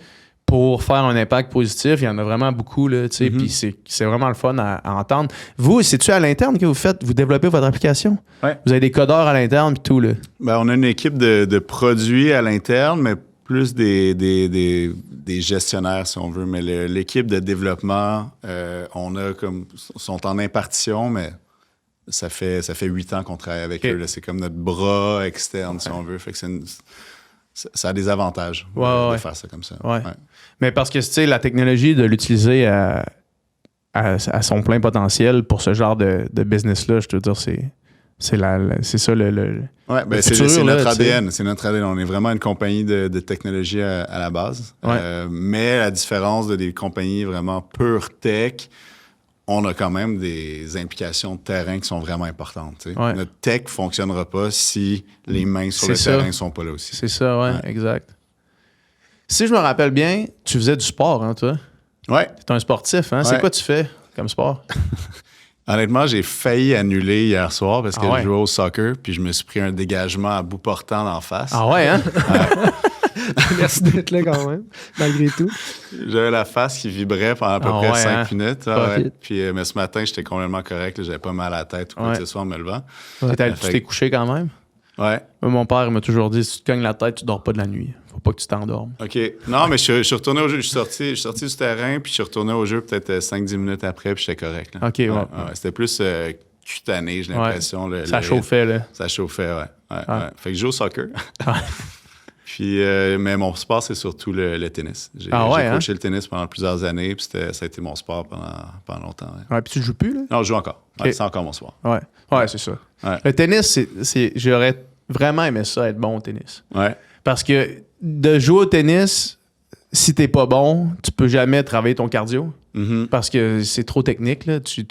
pour faire un impact positif. Il y en a vraiment beaucoup, là, puis c'est vraiment le fun à entendre. Vous, c'est-tu à l'interne que vous développez votre application? Ouais. Vous avez des codeurs à l'interne et tout, là? On a une équipe de produits à l'interne, mais plus des gestionnaires, si on veut. Mais l'équipe de développement, sont en impartition, mais ça fait 8 ans qu'on travaille avec eux. Là. C'est comme notre bras externe, si on veut. Fait que ça a des avantages de faire ça comme ça. Ouais. Mais parce que, tu sais, la technologie, de l'utiliser à son plein potentiel pour ce genre de business-là, je te veux dire, c'est ça le c'est notre ADN. C'est notre ADN. On est vraiment une compagnie de technologie à la base. Mais la différence des compagnies vraiment pure tech, on a quand même des implications de terrain qui sont vraiment importantes. Tu sais. Ouais. Notre tech ne fonctionnera pas si les mains sur le terrain ne sont pas là aussi. C'est ça, ouais, exact. Si je me rappelle bien, tu faisais du sport, hein, toi? Ouais. Tu es un sportif, hein? Ouais. C'est quoi tu fais comme sport? Honnêtement, j'ai failli annuler hier soir parce que Ah ouais? je jouais au soccer puis je me suis pris un dégagement à bout portant d'en face. Ah ouais, hein? Merci d'être là quand même, malgré tout. J'avais la face qui vibrait pendant à peu Ah près ouais, 5 hein? minutes. Profite. Puis, mais ce matin, j'étais complètement correct. J'avais pas mal à la tête ou quoi que ce soit en me levant. Ouais. Tu t'es couché quand même? Ouais. Moi, mon père il m'a toujours dit, si tu te cognes la tête, tu dors pas de la nuit. Faut pas que tu t'endormes. OK. Non, mais je suis retourné au jeu. Je suis sorti du terrain puis je suis retourné au jeu peut-être 5-10 minutes après puis j'étais correct. Là. OK, ouais. C'était plus cutané, j'ai l'impression. Ça chauffait, là. Ça chauffait, ouais. Ouais. Fait que je joue au soccer. Puis, mais mon sport, c'est surtout le tennis. J'ai coaché le tennis pendant plusieurs années, puis ça a été mon sport pendant longtemps. Ouais. Ouais, puis tu joues plus, là? Non, je joue encore. Ouais, OK. c'est encore mon sport. Ouais, c'est ça. Ouais. Le tennis, j'aurais vraiment aimé ça, être bon au tennis. Ouais. Parce que de jouer au tennis, si t'es pas bon, tu peux jamais travailler ton cardio. Mhm. Parce que c'est trop technique, là. Tu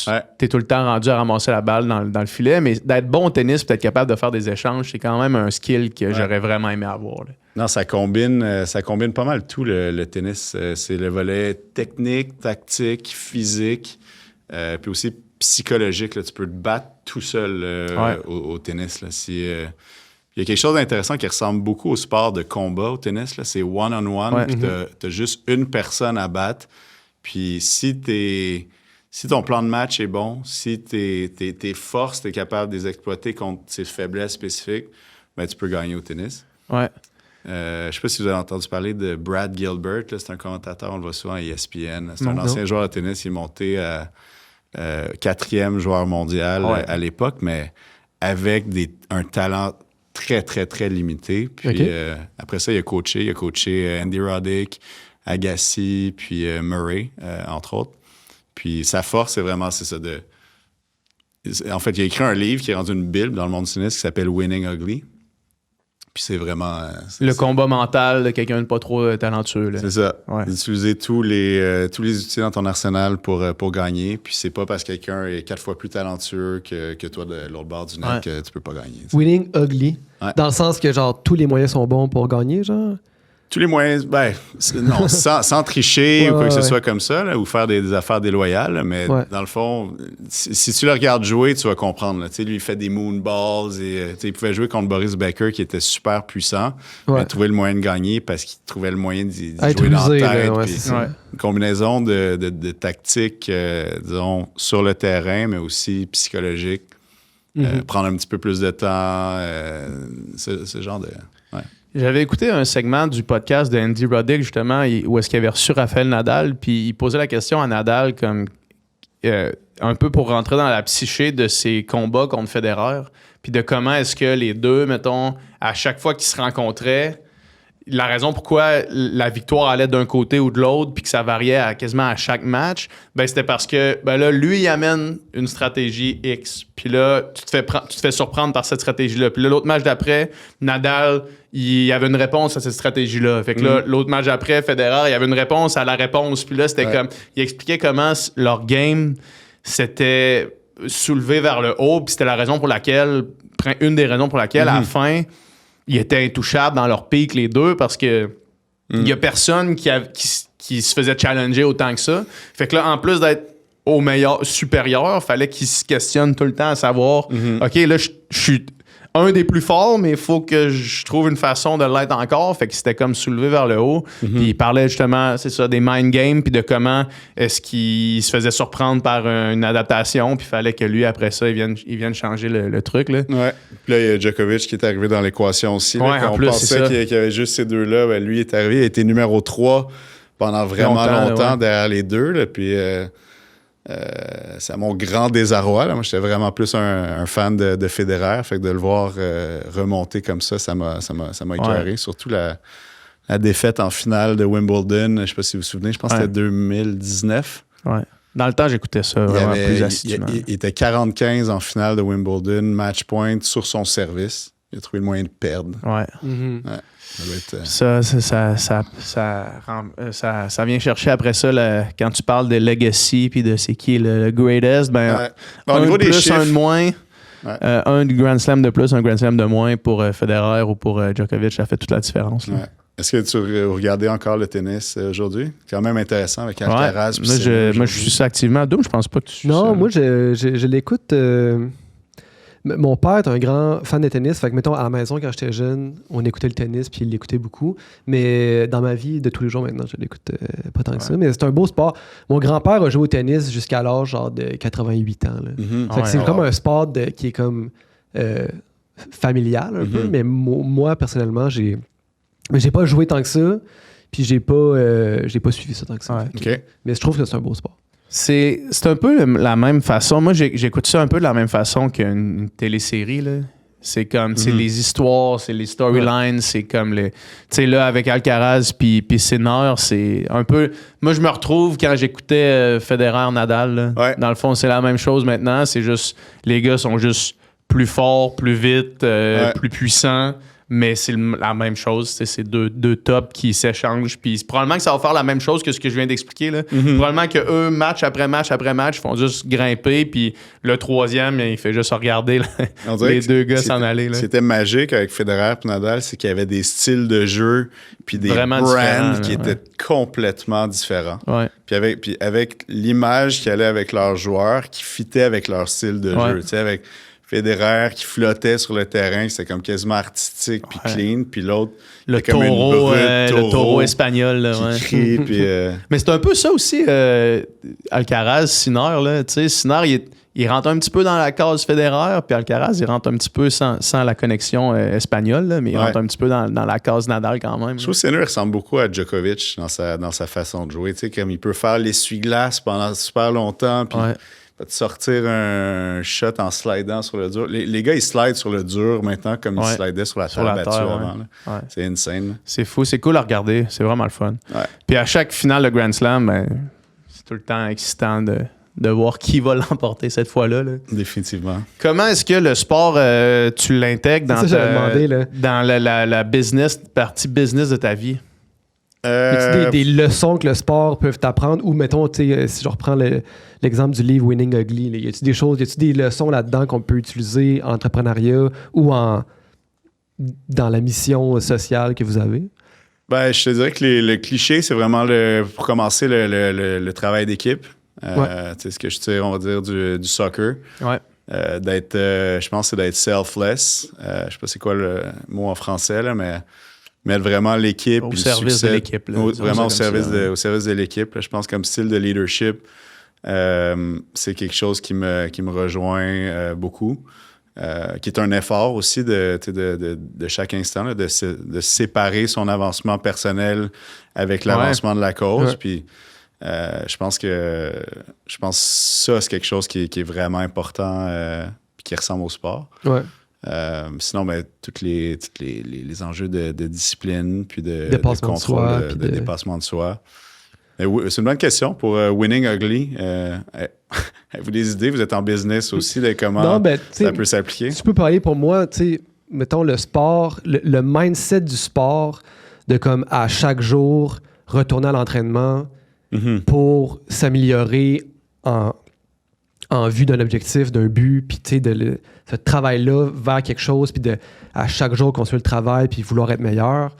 Ouais. es tout le temps rendu à ramasser la balle dans le filet, mais d'être bon au tennis, peut être capable de faire des échanges, c'est quand même un skill que j'aurais vraiment aimé avoir, là. Non, ça combine pas mal tout le tennis. C'est le volet technique, tactique, physique, puis aussi psychologique. Là. Tu peux te battre tout seul au tennis. Là. Il y a quelque chose d'intéressant qui ressemble beaucoup au sport de combat au tennis. Là. C'est one-on-one, Ouais. puis t'as juste une personne à battre. Puis si ton plan de match est bon, si tes forces, t'es capable de les exploiter contre tes faiblesses spécifiques, ben, tu peux gagner au tennis. Ouais. Je ne sais pas si vous avez entendu parler de Brad Gilbert. Là, c'est un commentateur, on le voit souvent à ESPN. C'est un ancien joueur de tennis. Il est monté à 4e joueur mondial à l'époque, mais avec un talent très, très, très limité. Puis après ça, il a coaché Andy Roddick, Agassi, puis Murray, entre autres. Puis sa force, c'est ça. En fait, il a écrit un livre qui est rendu une bible dans le monde du tennis qui s'appelle Winning Ugly. Puis c'est vraiment... Le combat mental de quelqu'un de pas trop talentueux, là. C'est ça. Ouais. D'utiliser tous les outils dans ton arsenal pour gagner. Puis c'est pas parce que quelqu'un est 4 fois plus talentueux que toi de l'autre bord du net que tu peux pas gagner. T'sais. Winning ugly. Ouais. Dans le sens que, genre, tous les moyens sont bons pour gagner, genre? Tous les moyens, non, sans tricher ou quoi que ce soit comme ça, là, ou faire des affaires déloyales, là, mais dans le fond, si tu le regardes jouer, tu vas comprendre. Là. Lui, il fait des moonballs et il pouvait jouer contre Boris Becker qui était super puissant, mais trouver le moyen de gagner parce qu'il trouvait le moyen d'y jouer dans la tête. Une combinaison de tactiques, disons, sur le terrain, mais aussi psychologique. Prendre un petit peu plus de temps, ce genre de... Ouais. J'avais écouté un segment du podcast de Andy Roddick, justement, où est-ce qu'il avait reçu Rafael Nadal, puis il posait la question à Nadal comme un peu pour rentrer dans la psyché de ses combats contre Federer, puis de comment est-ce que les deux, mettons, à chaque fois qu'ils se rencontraient, la raison pourquoi la victoire allait d'un côté ou de l'autre, puis que ça variait quasiment à chaque match, ben c'était parce que là, lui, il amène une stratégie X. Puis là, tu te fais surprendre par cette stratégie-là. Puis là, l'autre match d'après, Nadal, il avait une réponse à cette stratégie-là. Fait que là, l'autre match d'après, Federer, il avait une réponse à la réponse. Puis là, c'était comme... Il expliquait comment leur game s'était soulevé vers le haut, puis c'était une des raisons pour laquelle, à la fin... Ils étaient intouchables dans leur pic, les deux, parce que il y a personne qui se faisait challenger autant que ça. Fait que là, en plus d'être au meilleur supérieur, fallait qu'ils se questionnent tout le temps à savoir, OK, là, je suis un des plus forts, mais il faut que je trouve une façon de l'être encore. Fait que c'était comme soulevé vers le haut. Puis il parlait justement, c'est ça, des mind games, puis de comment est-ce qu'il se faisait surprendre par une adaptation, puis il fallait que lui, après ça, il vienne changer le truc, là. Ouais. Puis là, il y a Djokovic qui est arrivé dans l'équation aussi. Là, Ouais, quand en on plus, pensait qu'il y avait juste ces deux-là, ben, lui est arrivé, il a été numéro 3 pendant vraiment longtemps derrière les deux. Là, puis c'est à mon grand désarroi. Là. Moi, j'étais vraiment plus un fan de Federer. Fait que de le voir remonter comme ça m'a écœuré. Surtout la défaite en finale de Wimbledon. Je ne sais pas si vous vous souvenez, je pense que c'était 2019. Ouais. Dans le temps, j'écoutais ça vraiment plus assidûment. Il était 45 en finale de Wimbledon, match point sur son service. Il a trouvé le moyen de perdre. Ouais. Mhm. Ouais. Ça doit être, Ça vient chercher après ça, quand tu parles de legacy puis de c'est qui le greatest, ben, Au un niveau de des plus, chiffres, un de moins. Ouais. Un Grand Slam de plus, un Grand Slam de moins pour Federer ou pour Djokovic, ça fait toute la différence. Là. ouais. Est-ce que tu regardais encore le tennis aujourd'hui? Quand même intéressant avec Alcaraz. Ouais. Moi, je suis ça activement à Doom. Je pense pas que tu suis Non, ça. moi, je l'écoute. Mon père est un grand fan de tennis. Fait que, mettons, à la maison, quand j'étais jeune, on écoutait le tennis, puis il l'écoutait beaucoup. Mais dans ma vie de tous les jours, maintenant, je l'écoute pas tant que ça. Mais c'est un beau sport. Mon grand-père a joué au tennis jusqu'à l'âge genre de 88 ans. Là. Mhm. Fait que c'est comme un sport qui est comme familial un peu. Mais moi, personnellement, j'ai pas joué tant que ça. Puis j'ai pas suivi ça tant que ça. Ouais. OK. Mais je trouve que c'est un beau sport. C'est un peu la même façon. Moi, j'écoute ça un peu de la même façon qu'une télésérie. Là. C'est comme, tu sais, les histoires, c'est les storylines, c'est comme tu sais, là, avec Alcaraz puis Sinner, c'est un peu... Moi, je me retrouve quand j'écoutais Federer-Nadal. Là. Ouais. Dans le fond, c'est la même chose maintenant. C'est juste, les gars sont juste plus forts, plus vite, plus puissants. Mais c'est la même chose. C'est deux tops qui s'échangent. Puis probablement que ça va faire la même chose que ce que je viens d'expliquer. Là. Probablement que eux, match après match après match, font juste grimper. Puis le troisième, il fait juste regarder là, On dirait les que deux gars s'en aller. Là. C'était magique avec Federer et Nadal, c'est qu'il y avait des styles de jeu puis des Vraiment brands différents, qui là, étaient complètement différents. Ouais. Puis avec l'image qui allait avec leurs joueurs, qui fitait avec leur style de jeu. Tu sais, avec Federer qui flottait sur le terrain, c'était comme quasiment artistique puis clean. Puis l'autre, Le c'était comme une taureau, brute le taureau espagnol. Là, qui ouais. crie. Puis, Mais c'est un peu ça aussi, Alcaraz, Sinner. Là. Tu sais, Sinner, il rentre un petit peu dans la case Federer, puis Alcaraz, il rentre un petit peu sans la connexion espagnole, là, mais il rentre un petit peu dans la case Nadal quand même. Je trouve que Sinner ressemble beaucoup à Djokovic dans sa façon de jouer. Tu sais, comme il peut faire l'essuie-glace pendant super longtemps, puis peut te sortir un shot en slidant sur le dur. Les gars, ils slident sur le dur maintenant comme ils slidaient sur la terre battue avant. Ouais. C'est insane. C'est fou, c'est cool à regarder. C'est vraiment le fun. Ouais. Puis à chaque finale de Grand Slam, ben, c'est tout le temps excitant de voir qui va l'emporter cette fois-là. Là. Définitivement. Comment est-ce que le sport, tu l'intègres dans la business, partie business de ta vie? Y a-t-il des leçons que le sport peut t'apprendre? Ou mettons, si je reprends l'exemple du livre Winning Ugly, y a-t-il des leçons là-dedans qu'on peut utiliser en entrepreneuriat ou dans la mission sociale que vous avez? Ben, je te dirais que le cliché, c'est vraiment pour commencer le travail d'équipe. C'est ce que je tire, on va dire, du soccer. Ouais. Je pense que c'est d'être selfless. Je sais pas c'est quoi le mot en français, là, mais mettre vraiment l'équipe. Au service de l'équipe. Là, vraiment au service de l'équipe. Là, je pense comme style de leadership, c'est quelque chose qui me rejoint beaucoup. Qui est un effort aussi de chaque instant, là, de séparer son avancement personnel avec l'avancement de la cause. Puis je pense que ça, c'est quelque chose qui est vraiment important puis qui ressemble au sport. Ouais. Sinon, ben, tous les enjeux de discipline, puis de dépassement contrôle, de soi, de dépassement de soi. C'est une bonne question pour Winning Ugly. Avez-vous des idées? Vous êtes en business aussi de comment ça peut s'appliquer? Tu peux parler pour moi, mettons le sport, le mindset du sport, de comme à chaque jour retourner à l'entraînement pour s'améliorer en vue d'un objectif, d'un but, puis ce travail-là vers quelque chose, puis à chaque jour construire le travail, puis vouloir être meilleur.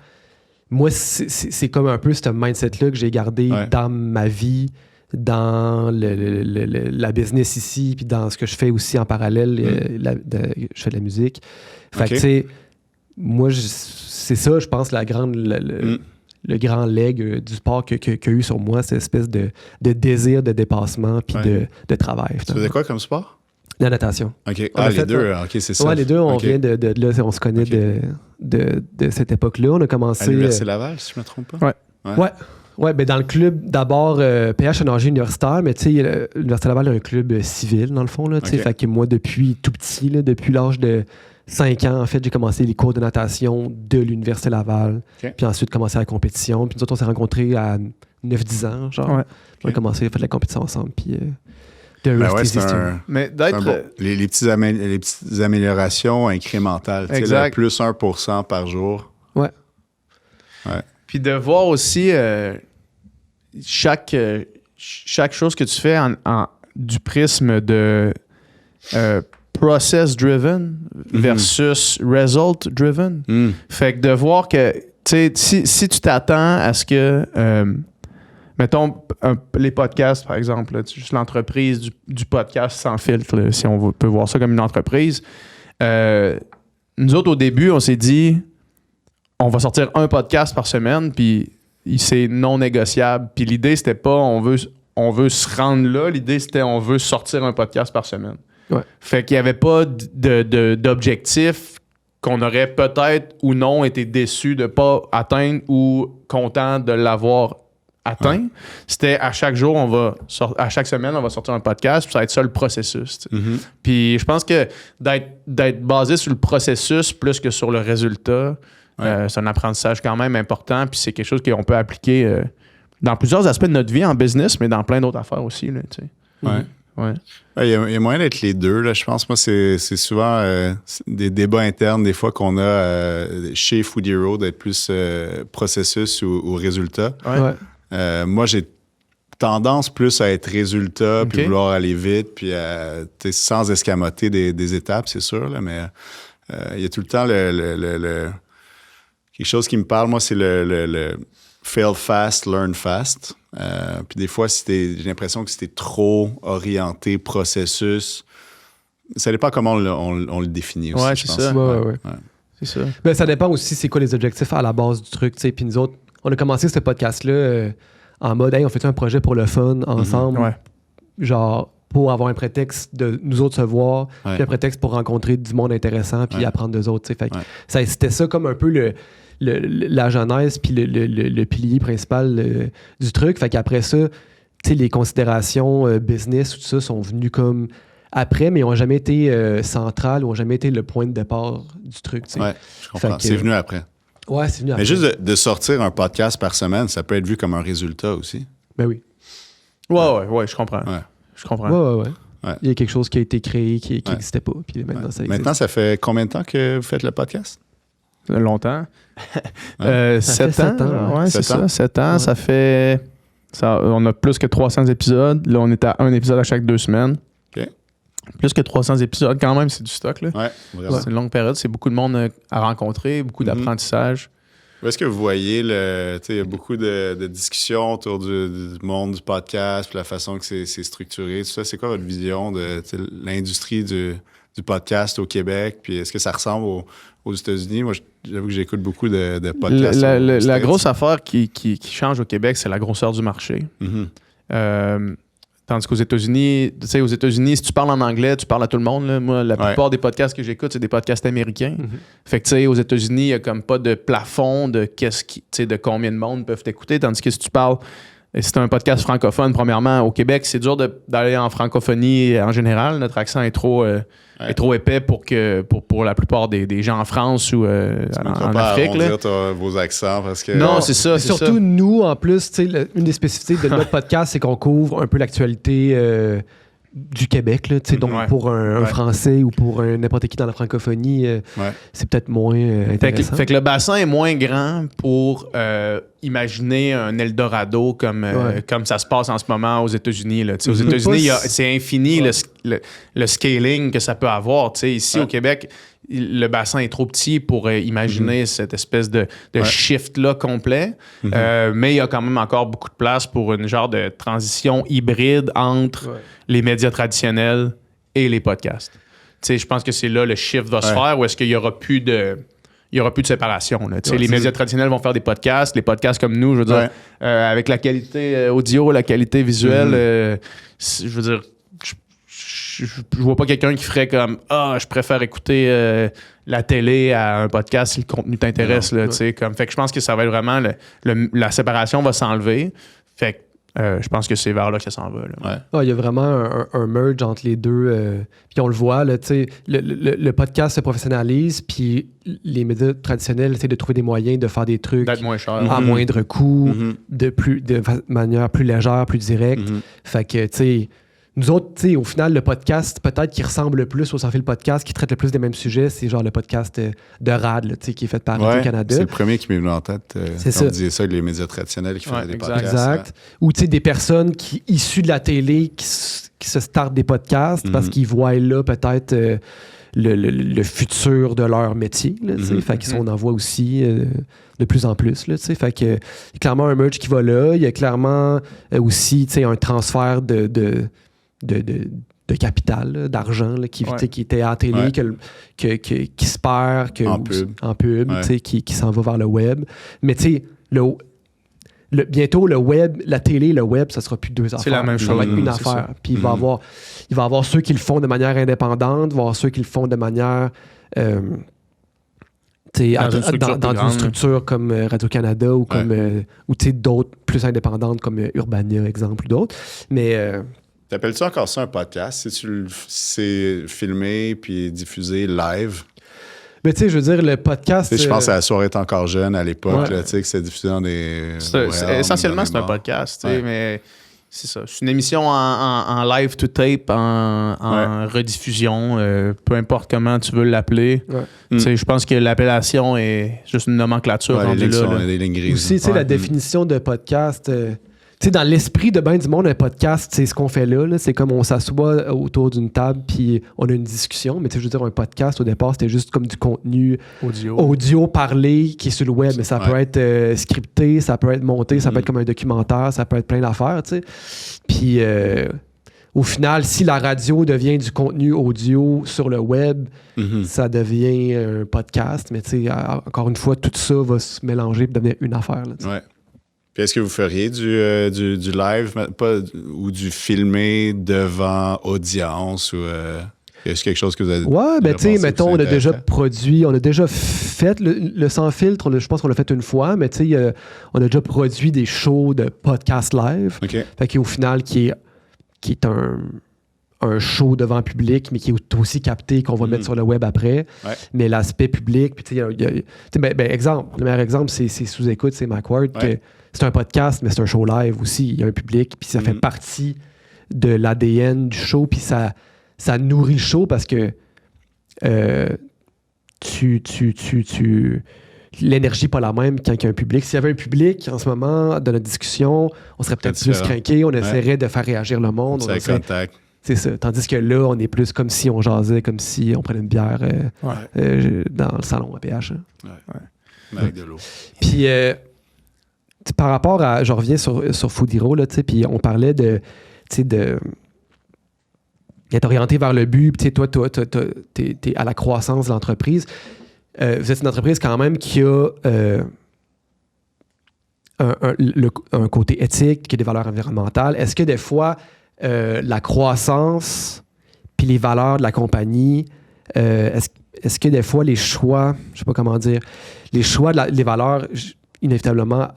Moi, c'est comme un peu ce mindset-là que j'ai gardé dans ma vie, dans la business ici, puis dans ce que je fais aussi en parallèle. Je fais de la musique. Fait que, tu sais, moi, c'est ça, je pense, le grand leg du sport qu'il y a eu sur moi, cette espèce de désir de dépassement puis de travail. Tu faisais quoi comme sport? La natation. OK. Les deux. OK, c'est ça. Ouais, les deux, on vient de là, on se connaît de cette époque-là. On a commencé... À l'Université Laval, si je ne me trompe pas? Ouais, ben dans le club, d'abord, PH a nagé universitaire, mais tu sais, l'Université Laval a un club civil, dans le fond. Là, fait que moi, depuis tout petit, là, depuis l'âge de 5 ans, en fait, j'ai commencé les cours de natation de l'Université Laval. Puis ensuite, commencé la compétition. Puis nous autres, on s'est rencontrés à 9-10 ans, genre. On a commencé à faire de la compétition ensemble. Puis de Ben Rusty ouais, c'est Stewart. un... Mais C'est d'être. un bon- les petites améliorations incrémentales. Tu sais, Exact. le plus 1% par jour. Ouais. Puis de voir aussi chaque chose que tu fais du prisme de process-driven versus result-driven. Mm. Fait que de voir que, tu sais, si tu t'attends à ce que, mettons, les podcasts, par exemple, là, juste l'entreprise du podcast sans filtre, là, si on peut voir ça comme une entreprise, nous autres, au début, on s'est dit, on va sortir un podcast par semaine, puis c'est non négociable. Puis l'idée, c'était pas on veut se rendre là. L'idée, c'était on veut sortir un podcast par semaine. Ouais. Fait qu'il n'y avait pas d'objectif qu'on aurait peut-être ou non été déçu de ne pas atteindre ou content de l'avoir atteint. C'était à chaque jour, à chaque semaine, on va sortir un podcast, puis ça va être ça le processus. Tu sais. Mhm. Puis je pense que d'être basé sur le processus plus que sur le résultat, c'est un apprentissage quand même important, puis c'est quelque chose qu'on peut appliquer dans plusieurs aspects de notre vie en business, mais dans plein d'autres affaires aussi. Là, tu sais. Ouais. Ouais. Il y a moyen d'être les deux. Là. Je pense, moi, c'est souvent des débats internes, des fois, qu'on a chez Food Hero, d'être plus processus ou résultat. Ouais. Moi, j'ai tendance plus à être résultat, puis Ok. vouloir aller vite, puis sans escamoter des étapes, c'est sûr, là, mais il y a tout le temps quelque chose qui me parle, moi, c'est le fail fast, learn fast. Puis des fois, j'ai l'impression que c'était trop orienté processus. Ça dépend comment on le définit aussi, Ouais, je c'est pense. ça. Ouais. C'est ça. Ben, ça dépend aussi c'est quoi les objectifs à la base du truc. Tu sais. Puis nous autres, on a commencé ce podcast-là en mode, hey, on fait un projet pour le fun ensemble, Ouais. genre pour avoir un prétexte de nous autres se voir, Ouais. puis un prétexte pour rencontrer du monde intéressant, puis Ouais. apprendre d'eux autres. Tu sais. Fait que Ouais. c'était ça comme un peu la genèse, puis le pilier principal du truc. Fait qu'après ça, tu sais, les considérations business, tout ça, sont venues comme après, mais ils n'ont jamais été centrales ou n'ont jamais été le point de départ du truc. Tu sais. Ouais, je comprends. Fait que- C'est venu après. Ouais, c'est venu après. Mais juste de sortir un podcast par semaine, ça peut être vu comme un résultat aussi. Ben oui. Ouais, je comprends. Ouais. Je comprends. Ouais. Ouais. Il y a quelque chose qui a été créé qui Ouais. n'existait pas. Puis maintenant, ça existe. Maintenant, ça fait combien de temps que vous faites le podcast? Longtemps. Ça 7 fait ans. 7 ans, Ouais, c'est 7 ans. ça. 7 ans. Ouais. Ça fait. On a plus que 300 épisodes. Là, on est à un épisode à chaque 2 semaines. OK. Plus que 300 épisodes, quand même, c'est du stock. Là. Ouais, vraiment. C'est une longue période. C'est beaucoup de monde à rencontrer, beaucoup d'apprentissage. Où est-ce que vous voyez il y a beaucoup de discussions autour du monde du podcast, puis la façon que c'est structuré, tout ça. C'est quoi votre vision de l'industrie du podcast au Québec? Puis est-ce que ça ressemble aux États-Unis? Moi, j'avoue que j'écoute beaucoup de podcasts. La States. grosse affaire qui change au Québec, c'est la grosseur du marché. Mhm. Tandis qu'aux États-Unis, tu sais, aux États-Unis, si tu parles en anglais, tu parles à tout le monde. Là. Moi, la plupart des podcasts que j'écoute, c'est des podcasts américains. Fait que, tu sais, aux États-Unis, il n'y a comme pas de plafond de de combien de monde peuvent t'écouter. Tandis que si tu parles, si c'est un podcast francophone, premièrement, au Québec, c'est dur d'aller en francophonie en général. Notre accent est trop épais pour la plupart des gens en France ou en Afrique. Là. Vos accents parce que... Non, c'est ça. Et c'est surtout, ça. nous, en plus, tu sais, une des spécificités de notre podcast, c'est qu'on couvre un peu l'actualité du Québec. Là, tu sais. Donc, Ouais. pour un Ouais. Français ou pour n'importe qui dans la francophonie, c'est peut-être moins intéressant. Fait que le bassin est moins grand pour imaginer un Eldorado comme ça se passe en ce moment aux États-Unis. Là. Tu sais, aux États-Unis, c'est infini le scaling que ça peut avoir. Tu sais, ici, au Québec, le bassin est trop petit pour imaginer cette espèce de shift-là complet. Mais il y a quand même encore beaucoup de place pour une genre de transition hybride entre les médias traditionnels et les podcasts. Tu sais, je pense que c'est là le shift va se faire, où est-ce qu'il n'y aura plus de... Il n'y aura plus de séparation. Là. Les médias traditionnels vont faire des podcasts. Les podcasts comme nous, je veux dire, avec la qualité audio, la qualité visuelle, je veux dire, je vois pas quelqu'un qui ferait comme « Ah, je préfère écouter la télé à un podcast si le contenu t'intéresse. » Fait que je pense que ça va être vraiment... la séparation va s'enlever. Fait que je pense que c'est vers là que ça s'en va. Là. Il y a vraiment un merge entre les deux. Puis on le voit, là, le podcast se professionnalise, puis les médias traditionnels essaient de trouver des moyens de faire des trucs D'être moins cher. à moindre coût, de manière plus légère, plus directe. Fait que, tu sais, Nous autres, tu sais, au final, le podcast, peut-être qui ressemble le plus au Sans Fil Podcast, qui traite le plus des mêmes sujets, c'est genre le podcast de RAD, là, tu sais, qui est fait par Radio-Canada. C'est le premier qui m'est venu en tête. C'est ça. On disait ça, les médias traditionnels qui faisaient des podcasts. Exact. Ou, tu sais, des personnes issues de la télé qui se startent des podcasts parce qu'ils voient là peut-être le futur de leur métier. Là, fait qu'on en voit aussi de plus en plus. Là, fait que, il y a clairement un merge qui va là. Il y a clairement aussi un transfert de capital, là, d'argent là, qui était à la télé, qui se perd en pub qui s'en va vers le web. Mais tu sais, bientôt, le web, la télé et le web, ça sera plus deux affaires. C'est la même chose. Ça va être une affaire. Puis il va y avoir ceux qui le font de manière indépendante, il va y avoir ceux qui le font de manière dans une structure comme Radio-Canada ou comme ou d'autres plus indépendantes comme Urbania, exemple, ou d'autres. Mais t'appelles-tu encore ça un podcast si c'est filmé puis diffusé live? Mais tu sais, je veux dire, le podcast... Je pense à La soirée est encore jeune à l'époque, tu sais, que c'était diffusé dans des... essentiellement, c'est un podcast, mais c'est ça. C'est une émission en live to tape, en rediffusion, peu importe comment tu veux l'appeler. Je pense que l'appellation est juste une nomenclature rendue là. Des lignes grises. Aussi, tu sais, la définition de podcast... Tu sais, dans l'esprit de ben du monde, un podcast, c'est ce qu'on fait là. C'est comme on s'assoit autour d'une table puis on a une discussion. Mais tu sais, je veux dire, un podcast, au départ, c'était juste comme du contenu audio parlé qui est sur le web. Mais ça peut être scripté, ça peut être monté, ça peut être comme un documentaire, ça peut être plein d'affaires, tu sais. Puis au final, si la radio devient du contenu audio sur le web, ça devient un podcast. Mais tu sais, encore une fois, tout ça va se mélanger et devenir une affaire. Là, puis est-ce que vous feriez du live ou du filmé devant audience ou est-ce quelque chose que vous avez ben tu sais, mettons, on a déjà produit, on a déjà fait le Sans Filtre, je pense qu'on l'a fait une fois, mais tu sais, on a déjà produit des shows de podcast live. Fait qu'au final, qui est un show devant public, mais qui est aussi capté, qu'on va mettre sur le web après. Mais l'aspect public, puis tu sais, exemple, le meilleur exemple, c'est Sous-écoute, c'est Mike Ward, que c'est un podcast, mais c'est un show live aussi. Il y a un public, puis ça fait partie de l'ADN du show, puis ça nourrit le show parce que l'énergie n'est pas la même quand il y a un public. S'il y avait un public en ce moment, dans notre discussion, on serait peut-être plus craqué, on essaierait de faire réagir le monde. C'est contact. C'est ça. Tandis que là, on est plus comme si on jasait, comme si on prenait une bière dans le salon à PH. Avec de l'eau. Puis, par rapport à... Je reviens sur Food Hero, là, puis on parlait d'être orienté vers le but, puis toi, t'es à la croissance de l'entreprise. Vous êtes une entreprise quand même qui a un côté éthique, qui a des valeurs environnementales. Est-ce que des fois, la croissance puis les valeurs de la compagnie, est-ce que des fois les choix, je sais pas comment dire, les choix les valeurs, inévitablement,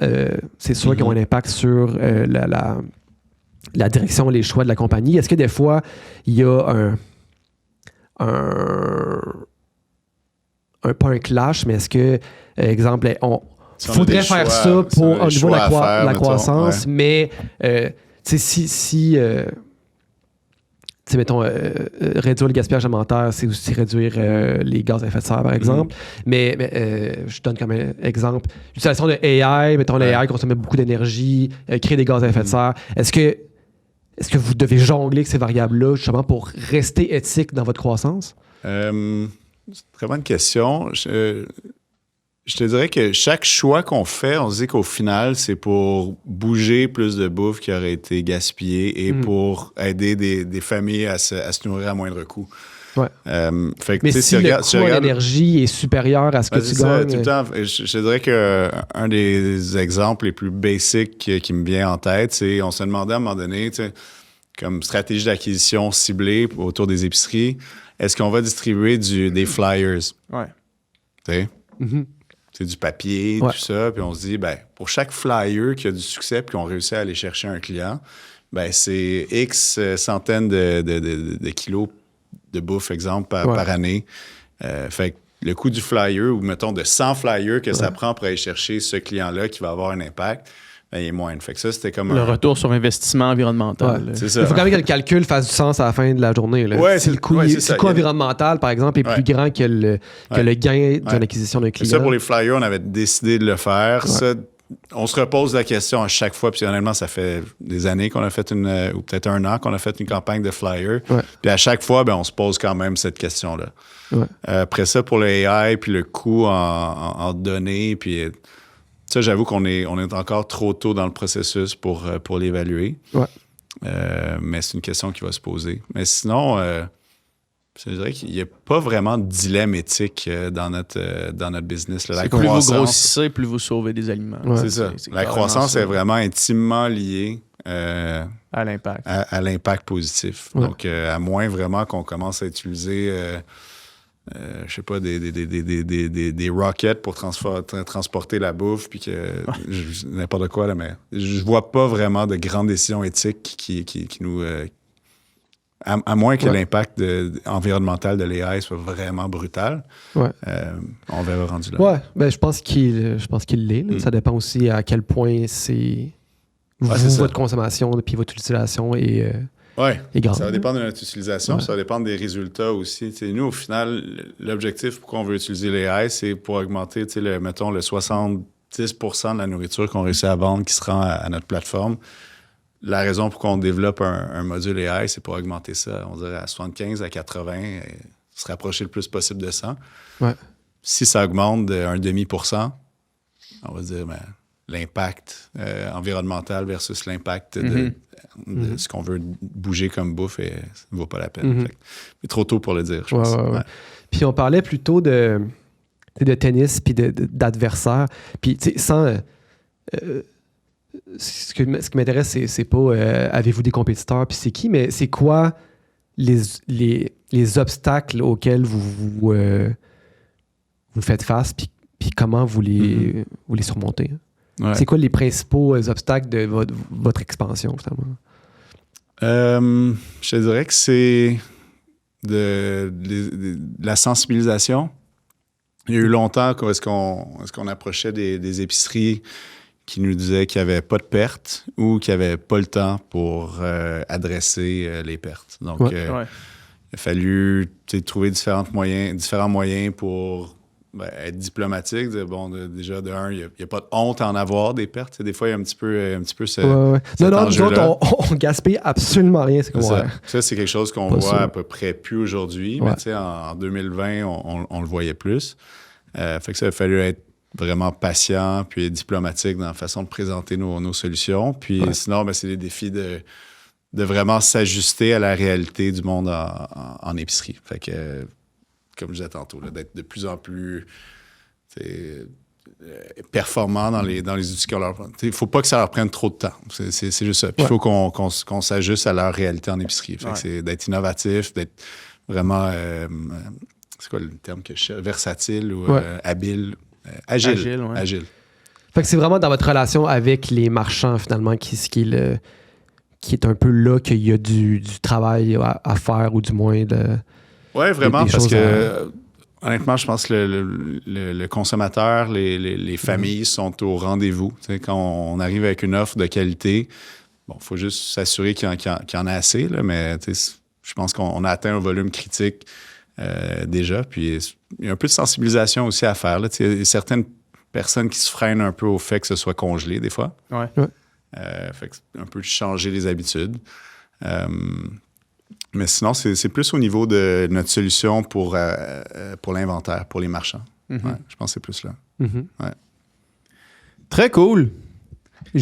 c'est sûr qu'ils ont un impact sur la direction, les choix de la compagnie. Est-ce que des fois, il y a pas un clash, mais est-ce que, exemple, faudrait faire ça au niveau de la croissance, mais si mettons, réduire le gaspillage alimentaire, c'est aussi réduire les gaz à effet de serre, par exemple. Mais je donne comme un exemple. L'utilisation de AI, mettons, l'AI consomme beaucoup d'énergie, crée des gaz à effet de serre. Est-ce que vous devez jongler avec ces variables-là, justement, pour rester éthique dans votre croissance? C'est une très bonne question. Je te dirais que chaque choix qu'on fait, on se dit qu'au final, c'est pour bouger plus de bouffe qui aurait été gaspillée et pour aider des familles à se nourrir à moindre coût. Fait que, mais si le coût d'énergie est supérieur à ce que tu gagnes... Tout le temps, je te dirais qu'un des exemples les plus basiques qui me vient en tête, c'est on se demandait à un moment donné, comme stratégie d'acquisition ciblée autour des épiceries, est-ce qu'on va distribuer des flyers? C'est du papier, tout ça. Puis on se dit, pour chaque flyer qui a du succès puis qu'on réussit à aller chercher un client, c'est X centaines de kilos de bouffe, exemple, par année. Fait que le coût du flyer, ou mettons de 100 flyers que ça prend pour aller chercher ce client-là qui va avoir un impact, il est moindre. Fait que ça, c'était comme le retour sur investissement environnemental. Ouais. C'est ça. Il faut quand même que le calcul fasse du sens à la fin de la journée. Là. Ouais, si le coût, environnemental, par exemple, est plus grand que le gain d'une acquisition d'un client. Ça, pour les flyers, on avait décidé de le faire. Ouais. Ça, on se repose la question à chaque fois. Puis honnêtement, ça fait des années qu'on a fait ou peut-être 1 an qu'on a fait une campagne de flyers. Ouais. Puis à chaque fois, on se pose quand même cette question-là. Ouais. Après ça, pour le AI, puis le coût en données, puis ça, j'avoue qu'on est encore trop tôt dans le processus pour l'évaluer. Ouais. Mais c'est une question qui va se poser. Mais sinon, je dirais qu'il n'y a pas vraiment de dilemme éthique dans notre business. Là. Plus vous grossissez, plus vous sauvez des aliments. Ouais. C'est ça. La croissance est vraiment intimement liée à l'impact. À l'impact positif. Ouais. Donc, à moins vraiment qu'on commence à utiliser... je sais pas, des rockets pour transporter la bouffe, puis que n'importe quoi, là, mais je vois pas vraiment de grandes décisions éthiques qui nous... à moins que l'impact environnemental de l'AI soit vraiment brutal, on verra rendu là. Ouais, ben, je pense qu'il l'est. Ça dépend aussi à quel point c'est votre consommation puis votre utilisation est... ça va dépendre de notre utilisation, ça va dépendre des résultats aussi. T'sais, nous, au final, l'objectif pourquoi on veut utiliser l'AI, c'est pour augmenter, mettons, le 70% de la nourriture qu'on réussit à vendre qui se rend à notre plateforme. La raison pour qu'on développe un module AI, c'est pour augmenter ça, on dirait à 75, à 80, et se rapprocher le plus possible de 100. Ouais. Si ça augmente de 0,5%, on va dire l'impact environnemental versus l'impact de ce qu'on veut bouger comme bouffe, et ça ne vaut pas la peine. Mais trop tôt pour le dire, je pense. Ouais. Puis on parlait plutôt de tennis puis d'adversaire. Puis sans... ce qui m'intéresse, c'est pas avez-vous des compétiteurs puis c'est qui, mais c'est quoi les obstacles auxquels vous faites face puis comment vous les surmontez. Ouais. C'est quoi les principaux obstacles de votre expansion, finalement? Je te dirais que c'est de la sensibilisation. Il y a eu longtemps est-ce qu'on approchait des épiceries qui nous disaient qu'il n'y avait pas de pertes ou qu'il n'y avait pas le temps pour adresser les pertes. Donc, il a fallu trouver différents moyens pour être diplomatique. Déjà, de un, il n'y a pas de honte à en avoir des pertes. Des fois, il y a un petit peu ce Non, nous autres, on gaspille absolument rien. C'est ça, c'est quelque chose qu'on voit à peu près plus aujourd'hui. Ouais. Mais en 2020, on le voyait plus. Fait que ça a fallu être vraiment patient puis diplomatique dans la façon de présenter nos solutions. Puis sinon, c'est les défis de vraiment s'ajuster à la réalité du monde en épicerie. Fait que, comme je disais tantôt, d'être de plus en plus performant dans les outils qu'on leur prend. Il ne faut pas que ça leur prenne trop de temps. C'est juste ça. Puis il faut qu'on s'ajuste à leur réalité en épicerie. Fait que c'est d'être innovatif, d'être vraiment... c'est quoi le terme que je cherche? Versatile ou habile. Agile. Fait que c'est vraiment dans votre relation avec les marchands, finalement, qui est un peu là qu'il y a du travail à faire, ou du moins de... Oui, vraiment, parce que honnêtement, je pense que le consommateur, les familles sont au rendez-vous. T'sais, quand on arrive avec une offre de qualité, il faut juste s'assurer qu'il y en a assez, là, mais je pense qu'on a atteint un volume critique déjà. Puis il y a un peu de sensibilisation aussi à faire. Il y a certaines personnes qui se freinent un peu au fait que ce soit congelé des fois. Fait que un peu changer les habitudes. Mais sinon, c'est plus au niveau de notre solution pour l'inventaire, pour les marchands. Je pense que c'est plus là. Très cool.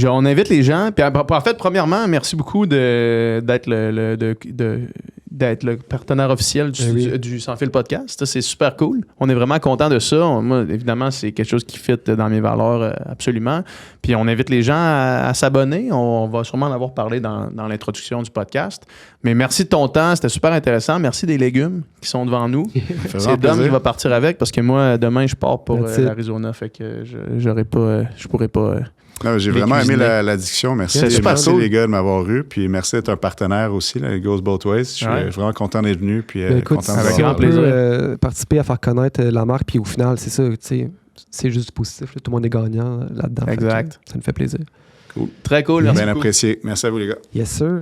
On invite les gens. Puis, en fait, premièrement, merci beaucoup d'être le partenaire officiel du Sans Fil Podcast. Ça, c'est super cool. On est vraiment content de ça. Moi, évidemment, c'est quelque chose qui fit dans mes valeurs absolument. Puis on invite les gens à s'abonner. On va sûrement en avoir parlé dans l'introduction du podcast. Mais merci de ton temps. C'était super intéressant. Merci des légumes qui sont devant nous. C'est Dom qui va partir avec parce que moi, demain, je pars pour l'Arizona. Fait que je pourrais pas... Non, j'ai vraiment aimé la discussion. Merci. Merci cool. Les gars de m'avoir eu. Puis merci d'être un partenaire aussi. Là, It Goes Both Ways. Je suis vraiment content d'être venu. Puis content avec grand plaisir. Participer à faire connaître la marque. Puis au final, c'est ça. C'est juste du positif. Là. Tout le monde est gagnant là-dedans. Exact. Ça nous fait plaisir. Très cool. Merci Bien beaucoup. apprécié. Merci à vous, les gars. Yes, sir.